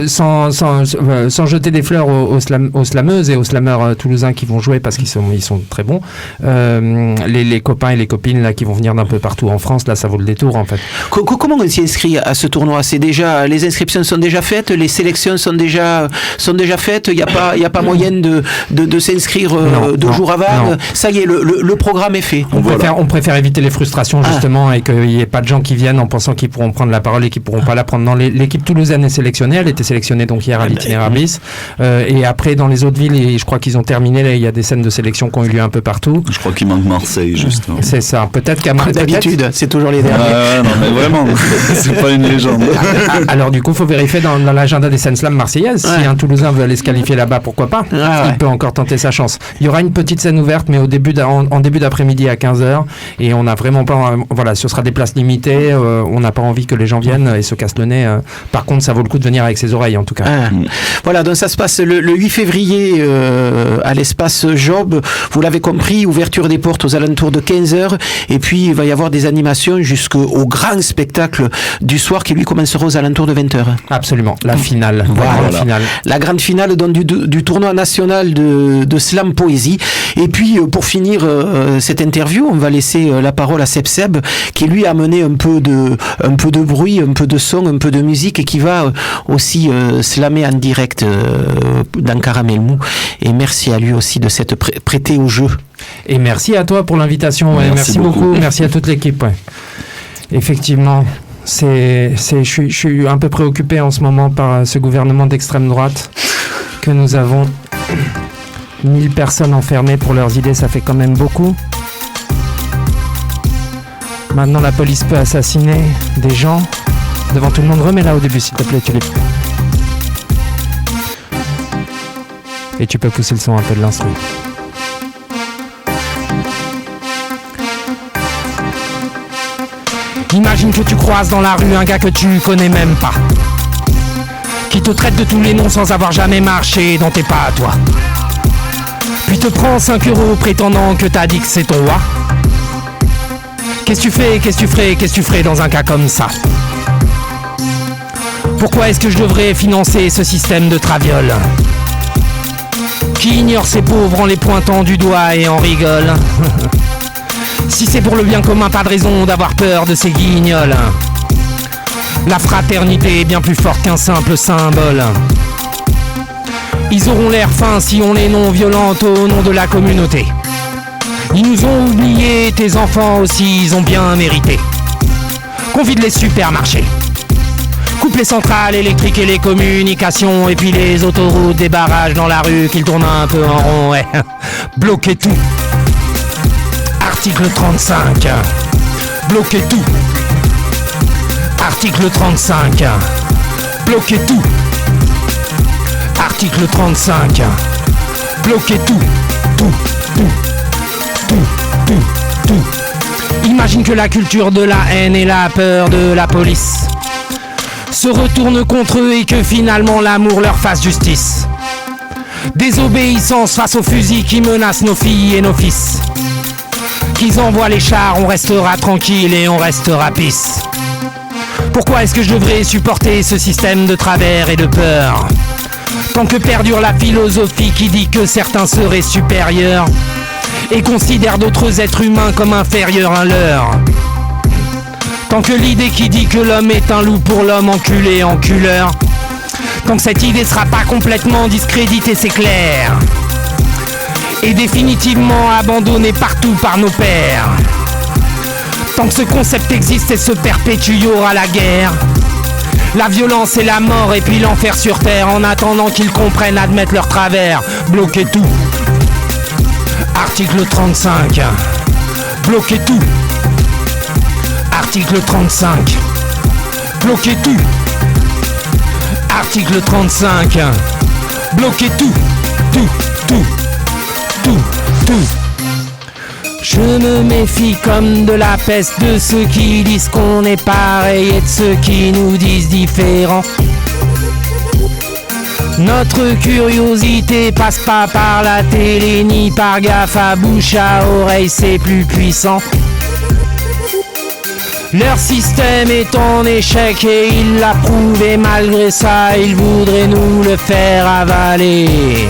sans jeter des fleurs aux slameuses et aux slameurs toulousains qui vont jouer parce qu'ils sont très bons, les copains et les copines là qui vont venir d'un peu partout en France, là ça vaut le détour en fait. Comment on s'y inscrit à ce tournoi? Les inscriptions sont déjà faites, les sélections sont déjà faites, il n'y a pas moyen de s'inscrire deux jours avant. Non. Ça y est, le programme est fait. On préfère éviter les frustrations justement et qu'il n'y ait pas de gens qui viennent en pensant qu'ils pourront prendre la parole et qu'ils pourront pas la prendre. Non, l'équipe toulousaine est sélectionnée, elle était sélectionnée donc hier à l'Itinéraire Bis. Et après dans les autres villes, et je crois qu'ils ont terminé, là, il y a des scènes de sélection qui ont eu lieu un peu partout. Je crois qu'il manque Marseille justement. C'est ça, peut-être qu'à Marseille. D'habitude, c'est toujours les derniers. Non mais vraiment, c'est pas une légende. Alors du coup, il faut vérifier dans l'agenda des scènes slam marseillaises. Si un Toulousain veut aller se qualifier là-bas, pourquoi pas. Il peut encore tenter sa chance. Il y aura une petite scène ouverte, mais en début d'après-midi à 15h. Et on n'a vraiment pas... Voilà, ce sera des places limitées. On n'a pas envie que les gens viennent et se cassent le nez. Par contre, ça vaut le coup de venir avec ses oreilles, en tout cas. Voilà, donc ça se passe le 8 février à l'espace Job. Vous l'avez compris, ouverture des portes aux alentours de 15h. Et puis, il va y avoir des animations jusqu'au grand spectacle du soir qui, lui, commencera aux alentours de 20h. Absolument, la finale. La grande finale donc, du tournoi national de slam poésie. Et puis, pour finir cette interview, on va laisser la parole à Seb, qui lui a amené un peu de bruit, un peu de son, un peu de musique, et qui va aussi slammer en direct dans Caramel Mou. Et merci à lui aussi de s'être prêté au jeu. Et merci à toi pour l'invitation. Merci beaucoup. Merci à toute l'équipe. Effectivement. Je suis un peu préoccupé en ce moment par ce gouvernement d'extrême droite que nous avons. 1000 personnes enfermées pour leurs idées, ça fait quand même beaucoup. Maintenant, la police peut assassiner des gens devant tout le monde. Remets-la au début, s'il te plaît, Tulipe. Et tu peux pousser le son un peu de l'instru. Imagine que tu croises dans la rue un gars que tu connais même pas, qui te traite de tous les noms sans avoir jamais marché dans tes pas à toi. Puis te prend 5 € prétendant que t'as dit que c'est ton roi. Qu'est-ce que tu ferais dans un cas comme ça? Pourquoi est-ce que je devrais financer ce système de traviole qui ignore ces pauvres en les pointant du doigt et en rigole? Si c'est pour le bien commun, pas de raison d'avoir peur de ces guignols. La fraternité est bien plus forte qu'un simple symbole. Ils auront l'air fins si on les non-violente au nom de la communauté. Ils nous ont oubliés, tes enfants aussi, ils ont bien mérité qu'on vide les supermarchés. Coupe les centrales électriques et les communications, et puis les autoroutes, des barrages dans la rue, qu'ils tournent un peu en rond, ouais. Bloquez tout. Article 35. Bloquez tout. Article 35. Bloquez tout. Article 35. Bloquez tout. Tout. Imagine que la culture de la haine et la peur de la police se retournent contre eux et que finalement l'amour leur fasse justice. Désobéissance face aux fusils qui menacent nos filles et nos fils. Qu'ils envoient les chars, on restera tranquille et on restera pisse. Pourquoi est-ce que je devrais supporter ce système de travers et de peur? Tant que perdure la philosophie qui dit que certains seraient supérieurs et considèrent d'autres êtres humains comme inférieurs à leur. Tant que l'idée qui dit que l'homme est un loup pour l'homme enculé, enculeur. Tant que cette idée sera pas complètement discréditée, c'est clair. Et définitivement abandonnée partout par nos pères. Tant que ce concept existe et se perpétue, il y aura la guerre, la violence et la mort, et puis l'enfer sur terre. En attendant qu'ils comprennent, admettent leur travers. Bloquez tout. Article 35. Bloquez tout. Article 35. Bloquez tout. Article 35. Bloquez tout. Tout. Je me méfie comme de la peste de ceux qui disent qu'on est pareil et de ceux qui nous disent différents. Notre curiosité passe pas par la télé ni par gaffe à bouche à oreille, c'est plus puissant. Leur système est en échec et ils l'approuvent, et malgré ça ils voudraient nous le faire avaler.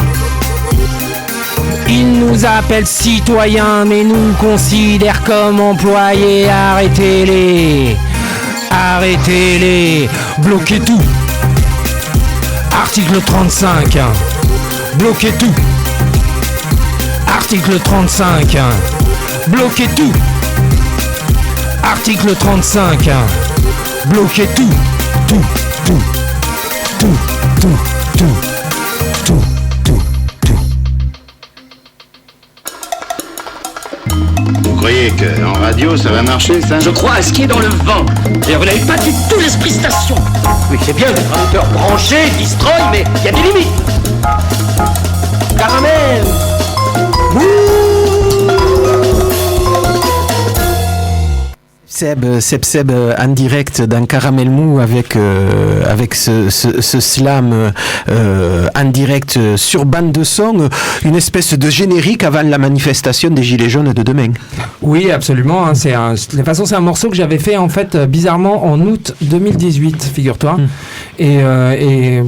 Ils nous appellent citoyens mais nous considèrent comme employés. Arrêtez-les. Bloquez tout. Article 35. Bloquez tout. Article 35. Bloquez tout. Article 35. Bloquez tout. Vous croyez qu'en radio ça va marcher, ça? Je crois à ce qui est dans le vent. D'ailleurs, vous n'avez pas du tout l'esprit station. Oui, c'est bien d'être un moteur branché, destroy, mais il y a des limites. Caramel. Seb en direct dans Caramel Mou avec ce slam en direct sur bande de son, une espèce de générique avant la manifestation des Gilets jaunes de demain. Oui, absolument. De toute façon, c'est un morceau que j'avais fait en fait bizarrement en août 2018, figure-toi. Et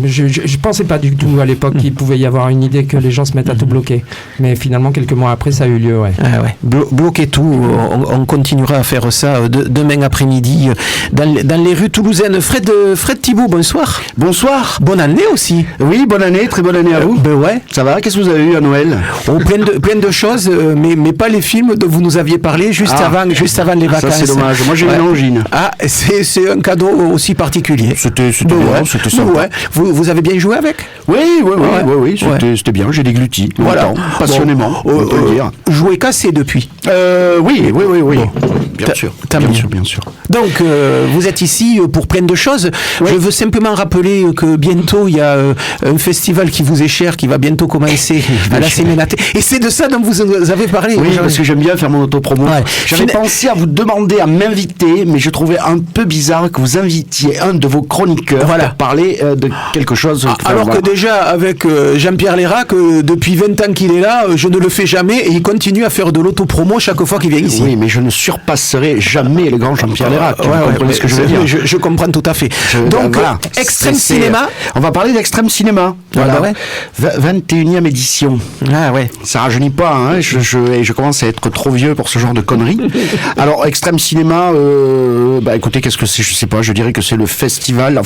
je pensais pas du tout à l'époque qu'il pouvait y avoir une idée que les gens se mettent à tout bloquer. Mais finalement, quelques mois après, ça a eu lieu. Ouais. Ah ouais. Bloquer tout. On continuera à faire ça demain après-midi dans les rues toulousaines. Fred Thibault, bonsoir. Bonsoir. Bonne année aussi. Oui, bonne année, très bonne année à vous. Ben ouais. Ça va? Qu'est-ce que vous avez eu à Noël? Plein de choses, mais pas les films dont vous nous aviez parlé juste avant les vacances. Ça c'est dommage. Moi j'ai une angine. Ah, c'est un cadeau aussi particulier. C'était sympa. Ouais. Vous avez bien joué avec? Oui. C'était bien. J'ai dégluti. Voilà. Passionnément. On peut le dire. Joué cassé depuis. Oui. Bon. Bien sûr. Donc, vous êtes ici pour plein de choses. Oui. Je veux simplement rappeler que bientôt, il y a un festival qui vous est cher, qui va bientôt commencer à la Séménate. Et c'est de ça dont vous avez parlé. Oui, parce que j'aime bien faire mon autopromo. Ouais. J'avais pensé à vous demander à m'inviter, mais je trouvais un peu bizarre que vous invitiez un de vos chroniqueurs pour parler de quelque chose. Alors que déjà, avec Jean-Pierre Lérac, depuis 20 ans qu'il est là, je ne le fais jamais et il continue à faire de l'autopromo chaque fois qu'il vient ici. Oui, mais je ne surpasserai jamais le grand Jean-Pierre Lérac. Vous comprenez ce que je veux dire? Je comprends tout à fait. Donc, voilà. Extrême Cinéma. On va parler d'Extrême Cinéma. Voilà. 21e édition. Ah ouais. Ça rajeunit pas, hein. Je commence à être trop vieux pour ce genre de conneries. Alors, Extrême Cinéma, écoutez, qu'est-ce que c'est? Je sais pas, je dirais que c'est le festival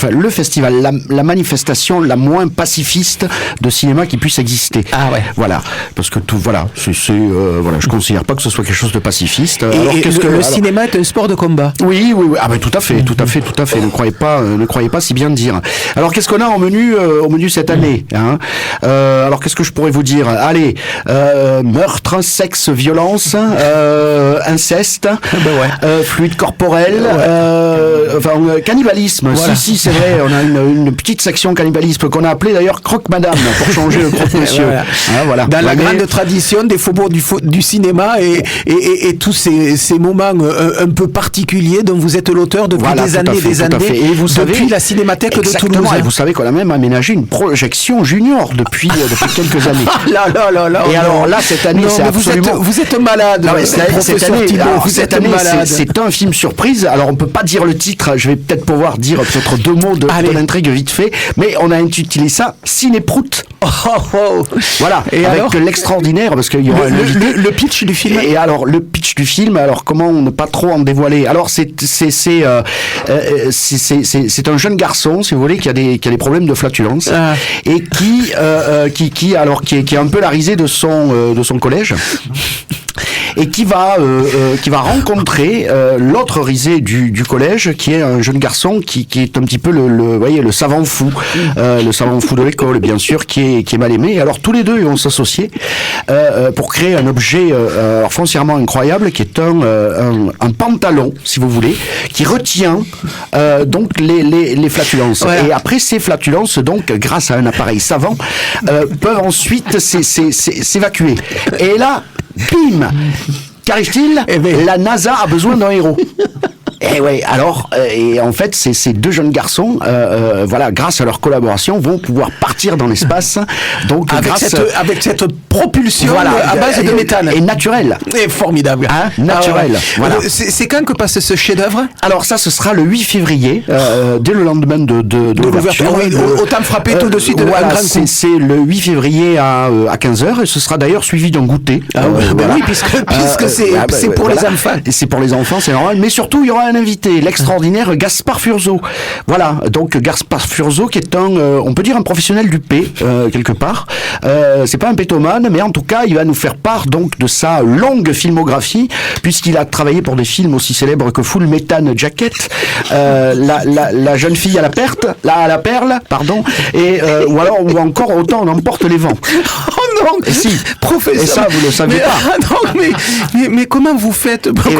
festival, la manifestation la moins pacifiste de cinéma qui puisse exister. Ah ouais. Voilà, parce que voilà, je considère pas que ce soit quelque chose de pacifiste. Le cinéma est un sport de combat. Oui. Ah ben tout à fait. Ne croyez pas si bien dire. Alors qu'est-ce qu'on a au menu cette année, hein? Alors qu'est-ce que je pourrais vous dire? Allez, meurtre, sexe, violence, inceste, fluide corporel, cannibalisme. Voilà. Si, c'est vrai. On a une petite section cannibalisme qu'on a appelée d'ailleurs Croque Madame pour changer le croque monsieur. Voilà. Dans la grande tradition des faubourgs du cinéma et tous ces moments un peu particuliers dont vous êtes l'auteur depuis des années. Et vous savez, depuis la Cinémathèque de Toulouse. Et vous savez qu'on a même aménagé une projection junior depuis quelques années. Et alors là, cette année, c'est absolument... Vous êtes malade. Non, cette année, c'est un film surprise. Alors on peut pas dire le titre. Je vais peut-être pouvoir dire peut-être 2 mots de l'intrigue vite fait. Mais on a intitulé ça Ciné-Prout. Voilà. Et avec l'extraordinaire, parce qu'il y aura le pitch du film. Et alors le pitch du film. Alors comment ne pas trop en dévoiler? Alors c'est un jeune garçon, si vous voulez, qui a des problèmes de flatulence et qui est un peu la risée de son collège. Et qui va rencontrer l'autre risée du collège, qui est un jeune garçon qui est un petit peu le savant fou, le savant fou de l'école, bien sûr, qui est mal aimé. Et alors tous les deux ils vont s'associer pour créer un objet foncièrement incroyable, qui est un pantalon, si vous voulez, qui retient donc les flatulences. Ouais. Et après ces flatulences, donc grâce à un appareil savant, peuvent ensuite s'évacuer. Et là, bim, qu'arrive-t-il? La NASA a besoin d'un héros. Et ouais, alors, et en fait, ces 2 jeunes garçons, grâce à leur collaboration, vont pouvoir partir dans l'espace. Donc, avec cette propulsion à base de méthane. Et naturelle. Et formidable. Hein, naturelle. Voilà. C'est quand que passe ce chef-d'œuvre? Alors ça, ce sera le 8 février, dès le lendemain de l'ouverture. Oui, autant frapper tout de suite. C'est le 8 février à 15h, et ce sera d'ailleurs suivi d'un goûter. Oui, puisque c'est pour les enfants. C'est pour les enfants, c'est normal. Mais surtout, il y aura un invité, l'extraordinaire Gaspard Furzo. Voilà, donc Gaspard Furzo qui est on peut dire un professionnel du P, quelque part. C'est pas un pétomane, mais en tout cas, il va nous faire part donc de sa longue filmographie, puisqu'il a travaillé pour des films aussi célèbres que Full Metal Jacket, la jeune fille à la perle, pardon, ou encore Autant on emporte les vents. Oh non, si, professeur. Et ça, vous le saviez pas. Mais comment vous faites pour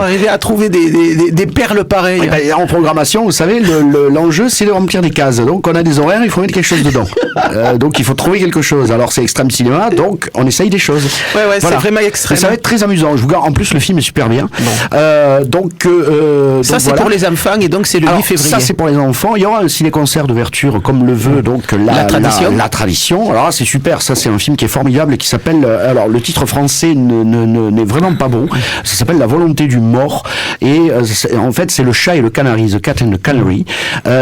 arriver à trouver des perles pareilles? En programmation, vous savez, l'enjeu, c'est de remplir des cases. Donc, on a des horaires, il faut mettre quelque chose dedans. Donc, il faut trouver quelque chose. Alors, c'est extrême cinéma, donc on essaye des choses. Ouais, voilà. C'est vraiment extrême. Ça va être très amusant. Je vous garde. En plus, le film est super bien. Bon. Ça, c'est pour les enfants, et donc c'est le 8 février. Ça, c'est pour les enfants. Il y aura un ciné-concert d'ouverture, comme le veut donc la tradition. Alors là, c'est super. Ça, c'est un film qui est formidable et qui s'appelle. Alors, le titre français n'est vraiment pas bon. Ça s'appelle La volonté du mort. Et en fait, c'est Le chat et le canari, The Cat and the Canary,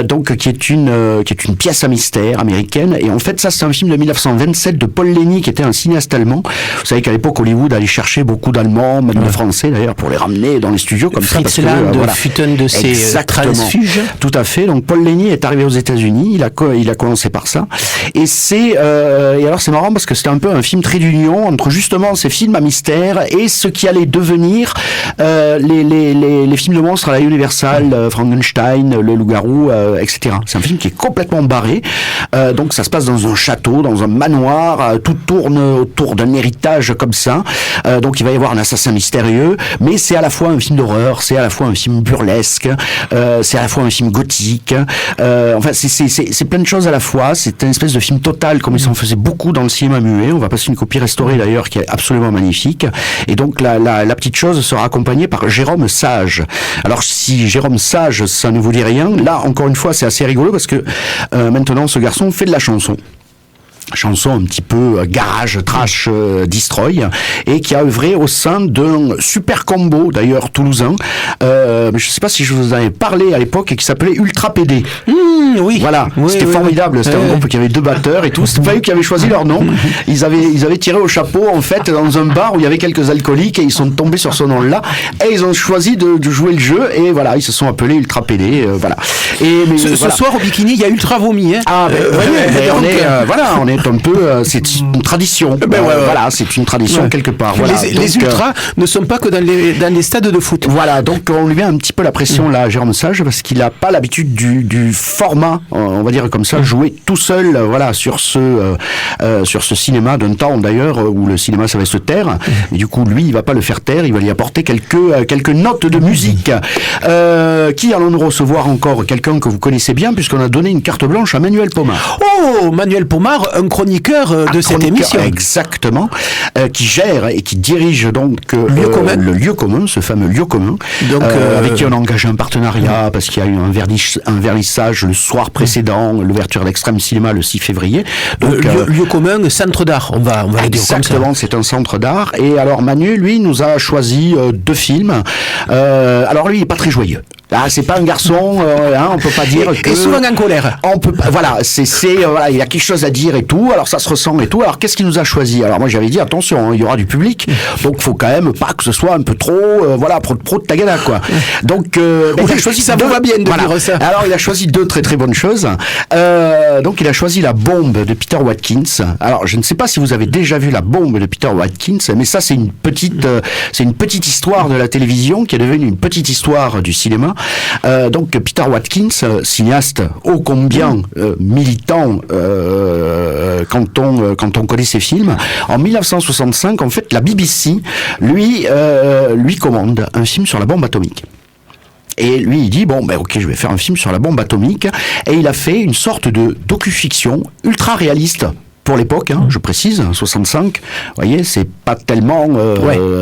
donc qui est une pièce à mystère américaine. Et en fait, ça, c'est un film de 1927 de Paul Leni, qui était un cinéaste allemand. Vous savez qu'à l'époque, Hollywood allait chercher beaucoup d'Allemands, même de Français d'ailleurs, pour les ramener dans les studios comme ça. Fritz Lang fut un de ces transfuges. Tout à fait. Donc Paul Leni est arrivé aux États-Unis. Il a commencé par ça. Et et alors c'est marrant parce que c'était un peu un film trait d'union entre justement ces films à mystère et ce qui allait devenir les films de monstres à la Universal, Frankenstein, Le Loup-garou, etc. C'est un film qui est complètement barré. Donc ça se passe dans un château, dans un manoir. Tout tourne autour d'un héritage comme ça. Donc il va y avoir un assassin mystérieux, mais c'est à la fois un film d'horreur, c'est à la fois un film burlesque, c'est à la fois un film gothique. Enfin, c'est plein de choses à la fois. C'est une espèce de film total, comme il s'en faisait beaucoup dans le cinéma muet. On va passer une copie restaurée d'ailleurs qui est absolument magnifique. Et donc la petite chose sera accompagnée par Jérôme Sage. Alors si Jérôme Sage, ça ne vous dit rien, là encore une fois c'est assez rigolo parce que maintenant ce garçon fait de la chanson. chanson un petit peu garage, trash, destroy, et qui a œuvré au sein d'un super combo, d'ailleurs toulousain, mais je ne sais pas si je vous en avais parlé à l'époque, et qui s'appelait Ultra PD. Oui. Voilà, c'était formidable, c'était un groupe qui avait 2 batteurs et tout, c'était pas eux qui avaient choisi leur nom, ils avaient tiré au chapeau, en fait, dans un bar où il y avait quelques alcooliques, et ils sont tombés sur ce nom-là, et ils ont choisi de jouer le jeu, et voilà, ils se sont appelés Ultra PD, voilà. Et, mais, ce soir, au bikini, il y a Ultra Vomi, hein. Ah, on est un peu, c'est une tradition. Voilà, c'est une tradition quelque part. Voilà. Les ultras ne sont pas que dans les stades de foot. Voilà, donc on lui met un petit peu la pression là, Jérôme Sage, parce qu'il n'a pas l'habitude du format, on va dire comme ça, jouer tout seul, voilà, sur ce cinéma d'un temps d'ailleurs où le cinéma savait se taire. Et du coup, lui, il va pas le faire taire, il va lui apporter quelques notes de musique. Qui allons-nous recevoir encore? Quelqu'un que vous connaissez bien, puisqu'on a donné une carte blanche à Manuel Pomar. Oh, Manuel Pomar, un chroniqueur de cette émission. Exactement, qui gère et qui dirige donc le lieu commun, ce fameux lieu commun, donc, avec qui on a engagé un partenariat parce qu'il y a eu un vernissage le soir précédent, l'ouverture de l'Extrême Cinéma le 6 février. Donc, lieu commun, centre d'art, on va le dire comme ça. Exactement, c'est un centre d'art. Et alors Manu, lui, nous a choisi 2 films. Alors lui, il est pas très joyeux. Ah, c'est pas un garçon, on peut pas dire que... Et souvent en colère. On peut pas, voilà, voilà, il y a quelque chose à dire et tout, alors ça se ressent et tout. Alors qu'est-ce qu'il nous a choisi? Alors moi j'avais dit, attention, il y aura du public, donc faut quand même pas que ce soit un peu trop, pro de tagada, quoi. Donc, il a choisi ça vous va bien de dire ça. Alors il a choisi 2 très très bonnes choses. Donc il a choisi La Bombe de Peter Watkins. Alors je ne sais pas si vous avez déjà vu La Bombe de Peter Watkins, mais ça c'est une petite histoire de la télévision qui est devenue une petite histoire du cinéma. Donc Peter Watkins, cinéaste ô combien militant quand on connaît ses films, en 1965 en fait la BBC lui commande un film sur la bombe atomique. Et lui, il dit, ok, je vais faire un film sur la bombe atomique. Et il a fait une sorte de docu-fiction ultra réaliste. Pour l'époque, je précise, 65, vous voyez, c'est pas tellement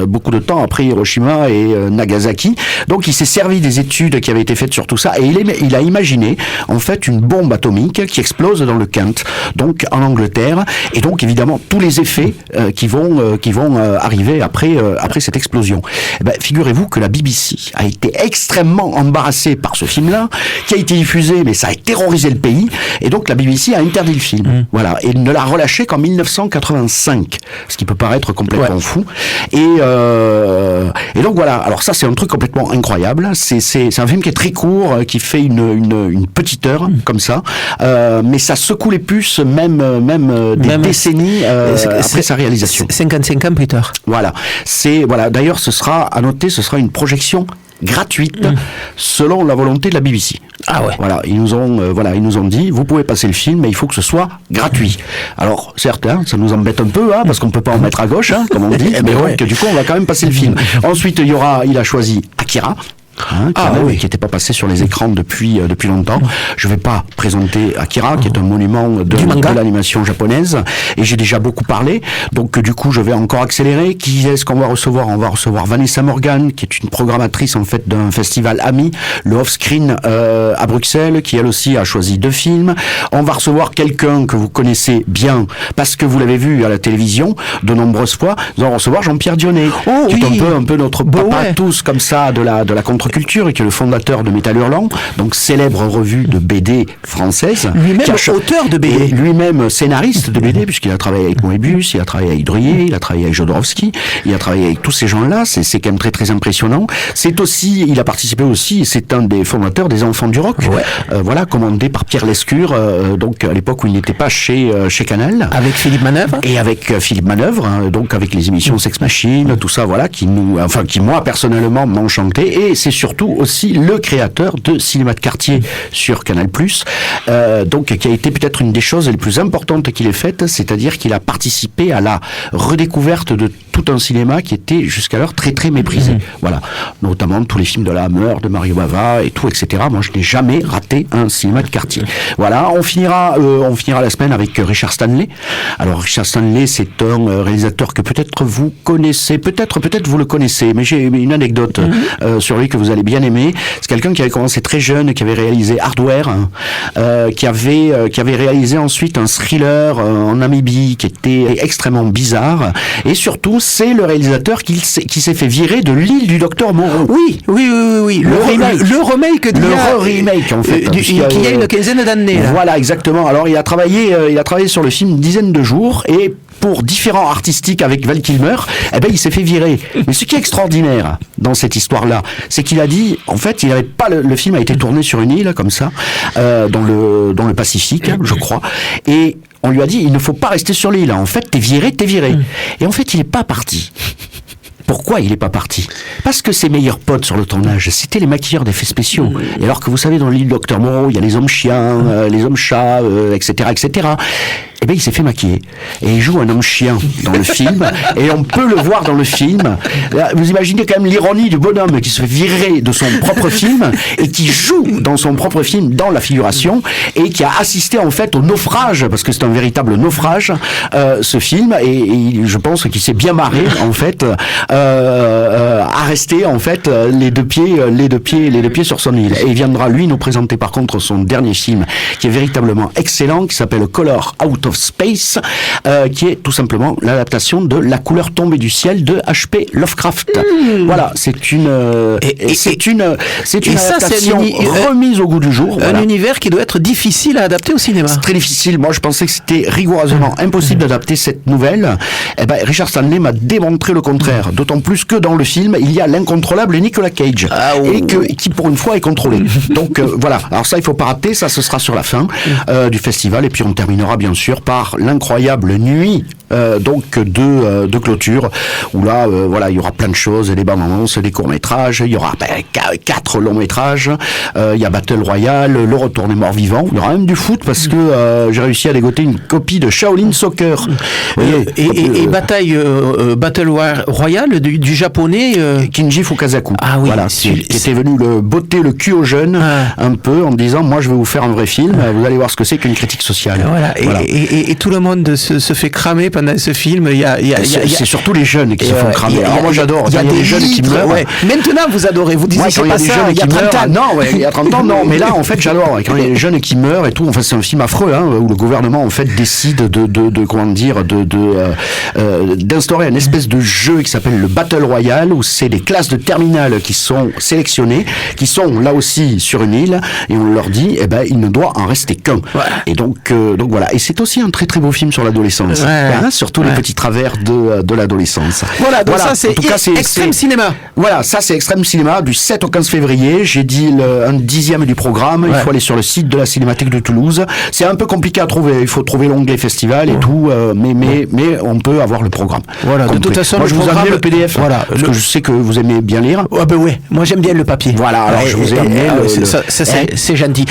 beaucoup de temps après Hiroshima et Nagasaki. Donc il s'est servi des études qui avaient été faites sur tout ça et il a imaginé en fait une bombe atomique qui explose dans le Kent, donc en Angleterre, et donc évidemment tous les effets qui vont arriver après cette explosion. Eh ben, figurez-vous que la BBC a été extrêmement embarrassée par ce film-là, qui a été diffusé, mais ça a terrorisé le pays, et donc la BBC a interdit le film. Voilà, et ne l'a relâché qu'en 1985, ce qui peut paraître complètement fou. Et donc voilà. Alors ça, c'est un truc complètement incroyable. C'est un film qui est très court, qui fait une petite heure comme ça, mais ça secoue les puces, même des décennies après sa réalisation. 55 ans plus tard. Voilà. D'ailleurs, ce sera une projection gratuite selon la volonté de la BBC. Ah ouais. Voilà, ils nous ont dit, vous pouvez passer le film, mais il faut que ce soit gratuit. Alors, certes, ça nous embête un peu, parce qu'on peut pas en mettre à gauche, comme on dit, mais donc, du coup, on va quand même passer le film. Ensuite, il a choisi Akira. Qui n'était pas passé sur les écrans depuis longtemps. Je vais pas présenter Akira, qui est un monument de l'animation japonaise, et j'ai déjà beaucoup parlé, donc du coup je vais encore accélérer. Qui est-ce qu'on va recevoir? On va recevoir Vanessa Morgan, qui est une programmatrice en fait d'un festival AMI, le Offscreen à Bruxelles, qui elle aussi a choisi 2 films. On va recevoir quelqu'un que vous connaissez bien, parce que vous l'avez vu à la télévision de nombreuses fois. Nous allons recevoir Jean-Pierre Dionnet, qui est un peu notre papa tous comme ça de la contre-culture, et qui est le fondateur de Métal Hurlant, donc célèbre revue de BD française. Lui-même auteur de BD. Et lui-même scénariste de BD, puisqu'il a travaillé avec Moebius, il a travaillé avec Druyer, il a travaillé avec Jodorowsky, il a travaillé avec tous ces gens-là, c'est quand même très très impressionnant. Il a participé aussi, c'est un des fondateurs des Enfants du Rock, commandé par Pierre Lescure, donc à l'époque où il n'était pas chez Canal. Avec Philippe Manœuvre. Et avec Philippe Manœuvre, donc avec les émissions Sex Machine, tout ça, qui moi personnellement m'ont enchanté, et c'est surtout aussi le créateur de Cinéma de quartier sur Canal+, donc qui a été peut-être une des choses les plus importantes qu'il ait faites, c'est-à-dire qu'il a participé à la redécouverte de tout un cinéma qui était jusqu'alors très très méprisé. Voilà, notamment tous les films de la Hammer, de Mario Bava et tout, etc. Moi, je n'ai jamais raté un cinéma de quartier. Voilà, on finira la semaine avec Richard Stanley. Alors, Richard Stanley, c'est un réalisateur que peut-être vous connaissez, peut-être vous le connaissez, mais j'ai une anecdote sur lui que vous allez bien aimer. C'est quelqu'un qui avait commencé très jeune, qui avait réalisé Hardware, qui avait réalisé ensuite un thriller en Namibie qui était extrêmement bizarre, et surtout c'est le réalisateur qui s'est fait virer de l'île du Docteur Moreau. Oui. Le remake en fait, il y a une quinzaine d'années. Voilà, exactement. Alors il a travaillé sur le film une dizaine de jours, et pour différents artistiques avec Val Kilmer, il s'est fait virer. Mais ce qui est extraordinaire dans cette histoire-là, c'est qu'il a dit, en fait, il avait pas le film a été tourné sur une île comme ça, dans le Pacifique, je crois, et on lui a dit, il ne faut pas rester sur l'île. En fait, t'es viré. Et en fait, il n'est pas parti. Pourquoi il n'est pas parti? Parce que ses meilleurs potes sur le tournage, c'était les maquilleurs d'effets spéciaux. Et alors que vous savez, dans l'île Docteur Moreau, il y a les hommes chiens, les hommes chats, etc., etc. Il s'est fait maquiller. Et il joue un homme chien dans le film. Et on peut le voir dans le film. Vous imaginez quand même l'ironie du bonhomme qui se fait virer de son propre film et qui joue dans son propre film, dans la figuration, et qui a assisté en fait au naufrage, parce que c'est un véritable naufrage, ce film. Et je pense qu'il s'est bien marré en fait, à rester en fait les deux pieds sur son île. Et il viendra lui nous présenter par contre son dernier film, qui est véritablement excellent, qui s'appelle Color Out of Space, qui est tout simplement l'adaptation de La couleur tombée du ciel de H.P. Lovecraft. Voilà, c'est une adaptation remise au goût du jour. Un univers qui doit être difficile à adapter au cinéma. C'est très difficile. Moi, je pensais que c'était rigoureusement impossible d'adapter cette nouvelle. Richard Stanley m'a démontré le contraire. D'autant plus que dans le film, il y a l'incontrôlable Nicolas Cage, et qui pour une fois est contrôlé. Donc voilà. Alors ça, il faut pas rater. Ça, ce sera sur la fin du festival, et puis on terminera bien sûr par l'incroyable nuit de clôture, où là il y aura plein de choses, des bandes annonces, des courts-métrages, il y aura 4 longs-métrages, il y a Battle Royale, Le Retour des Morts Vivants, il y aura même du foot parce que j'ai réussi à dégoter une copie de Shaolin Soccer. Et Battle Royale du japonais Kinji Fukasaku. Ah oui, voilà, qui était venu botter le cul aux jeunes un peu en disant, moi je vais vous faire un vrai film, vous allez voir ce que c'est qu'une critique sociale. Voilà. Et tout le monde se fait cramer pendant ce film. C'est surtout les jeunes qui se font cramer. Alors moi j'adore. Il y a des jeunes qui meurent. Maintenant vous adorez. Vous disiez c'est pas ça. Il y a 30 ans. Non, il y a 30 ans, non. Mais là en fait j'adore. Quand il y a des jeunes qui meurent et tout. Enfin c'est un film affreux où le gouvernement en fait décide d'instaurer une espèce de jeu qui s'appelle le Battle Royale, où c'est des classes de terminale qui sont sélectionnées, qui sont là aussi sur une île, et on leur dit il ne doit en rester qu'un. Et donc voilà. Et c'est aussi un très très beau film sur l'adolescence, surtout les petits travers de l'adolescence. Voilà, donc ça c'est Extrême Cinéma. Voilà, ça c'est Extrême Cinéma du 7 au 15 février. J'ai dit un dixième du programme. Il faut aller sur le site de la Cinémathèque de Toulouse. C'est un peu compliqué à trouver. Il faut trouver l'onglet festival et tout, mais on peut avoir le programme. Voilà, de toute façon, moi je vous ai amené le PDF. Voilà, parce que je sais que vous aimez bien lire. Moi j'aime bien le papier. Voilà, alors je vous ai amené c'est gentil.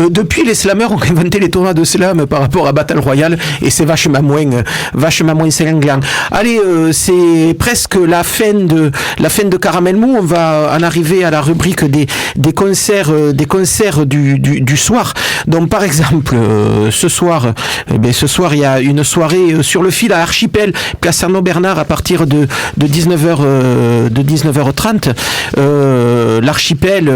Depuis les slammers ont inventé les tournois de slam par rapport à Battle Royale, et c'est vachement moins cinglant. Allez, c'est presque la fin de Caramel Mou. On va en arriver à la rubrique des concerts du soir. Donc par exemple, ce soir il y a une soirée sur le fil à Archipel, place Arnaud Bernard, à partir de 19h30. L'Archipel,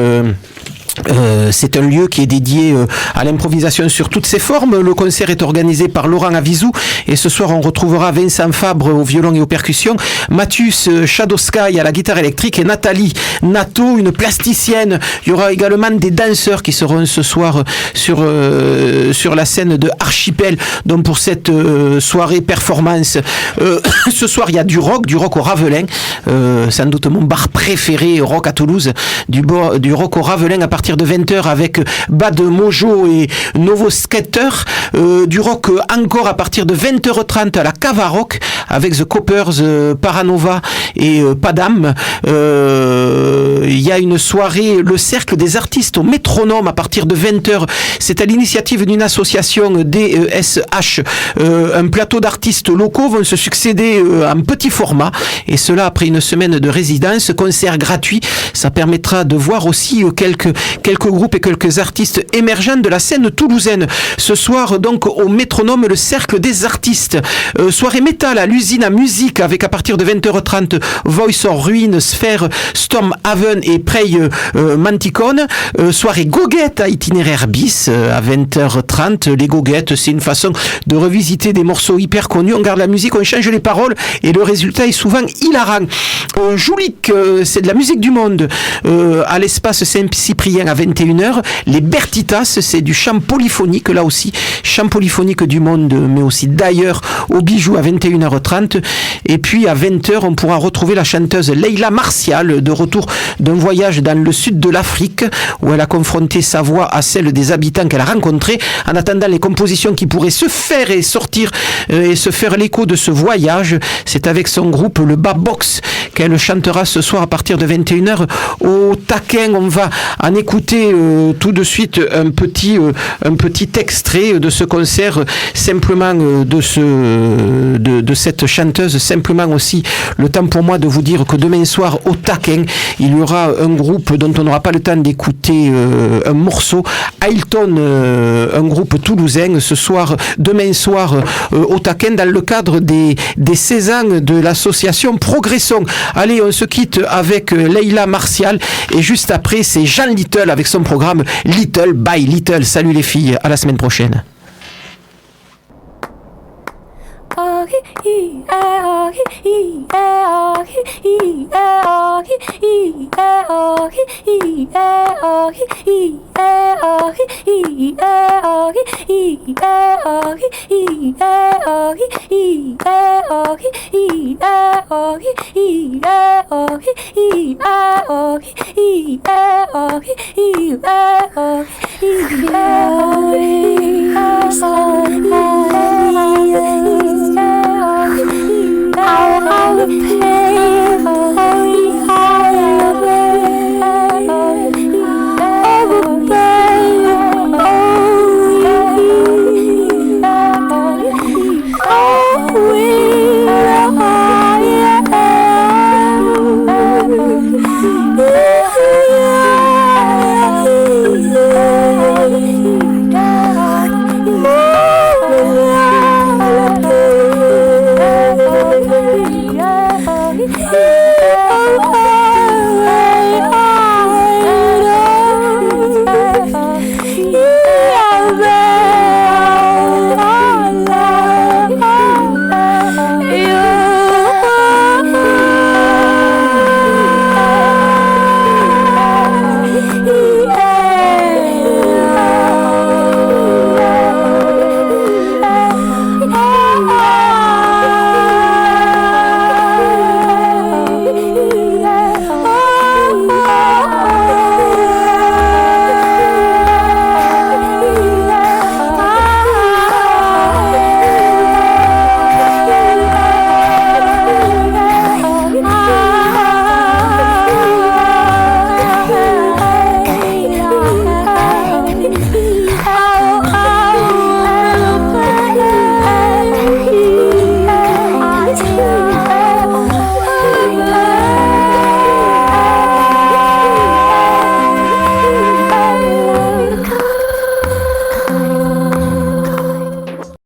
c'est un lieu qui est dédié à l'improvisation sur toutes ses formes. Le concert est organisé par Laurent Avizou, et ce soir on retrouvera Vincent Fabre au violon et aux percussions, Mathius Shadowsky à la guitare électrique et Nathalie Nato, une plasticienne. Il y aura également des danseurs qui seront ce soir sur la scène de Archipel. Donc pour cette soirée performance, ce soir il y a du rock au Ravelin, sans doute mon bar préféré rock à Toulouse, du rock au Ravelin à partir partir de 20h avec Bad Mojo et Novo Skater. Du rock encore à partir de 20h30 à la Cava Rock avec The Coppers, Paranova et Padam. Il y a une soirée, le Cercle des artistes au Métronome à partir de 20h. C'est à l'initiative d'une association DSH. Un plateau d'artistes locaux vont se succéder en petit format et cela après une semaine de résidence, concert gratuit. Ça permettra de voir aussi quelques groupes et quelques artistes émergents de la scène toulousaine. Ce soir donc au Métronome, le Cercle des artistes. Soirée métal à l'usine à musique avec à partir de 20h30 Voice or Ruin, Sphère, Stormhaven et Prey Manticone. Soirée goguette à itinéraire bis à 20h30. Les goguettes, c'est une façon de revisiter des morceaux hyper connus. On garde la musique, on change les paroles et le résultat est souvent hilarant. Joulik, c'est de la musique du monde à l'espace Saint-Cyprien à 21h. Les Bertitas, c'est du chant polyphonique là aussi, chant polyphonique du monde mais aussi d'ailleurs au Bijou à 21h30. Et puis à 20h on pourra retrouver la chanteuse Leila Martial de retour d'un voyage dans le sud de l'Afrique où elle a confronté sa voix à celle des habitants qu'elle a rencontrés. En attendant les compositions qui pourraient se faire et sortir et se faire l'écho de ce voyage, c'est avec son groupe le Babox qu'elle chantera ce soir à partir de 21h au Taquin. On va en écouter tout de suite un petit extrait de ce concert, simplement de cette chanteuse. Simplement aussi le temps pour moi de vous dire que demain soir au Taquin il y aura un groupe dont on n'aura pas le temps d'écouter un morceau, Ailton, un groupe toulousain, demain soir au Taquin dans le cadre des 16 ans de l'association Progressons. Allez, on se quitte avec Leila Martial et juste après c'est Jean Little avec son programme Little by Little. Salut les filles, à la semaine prochaine.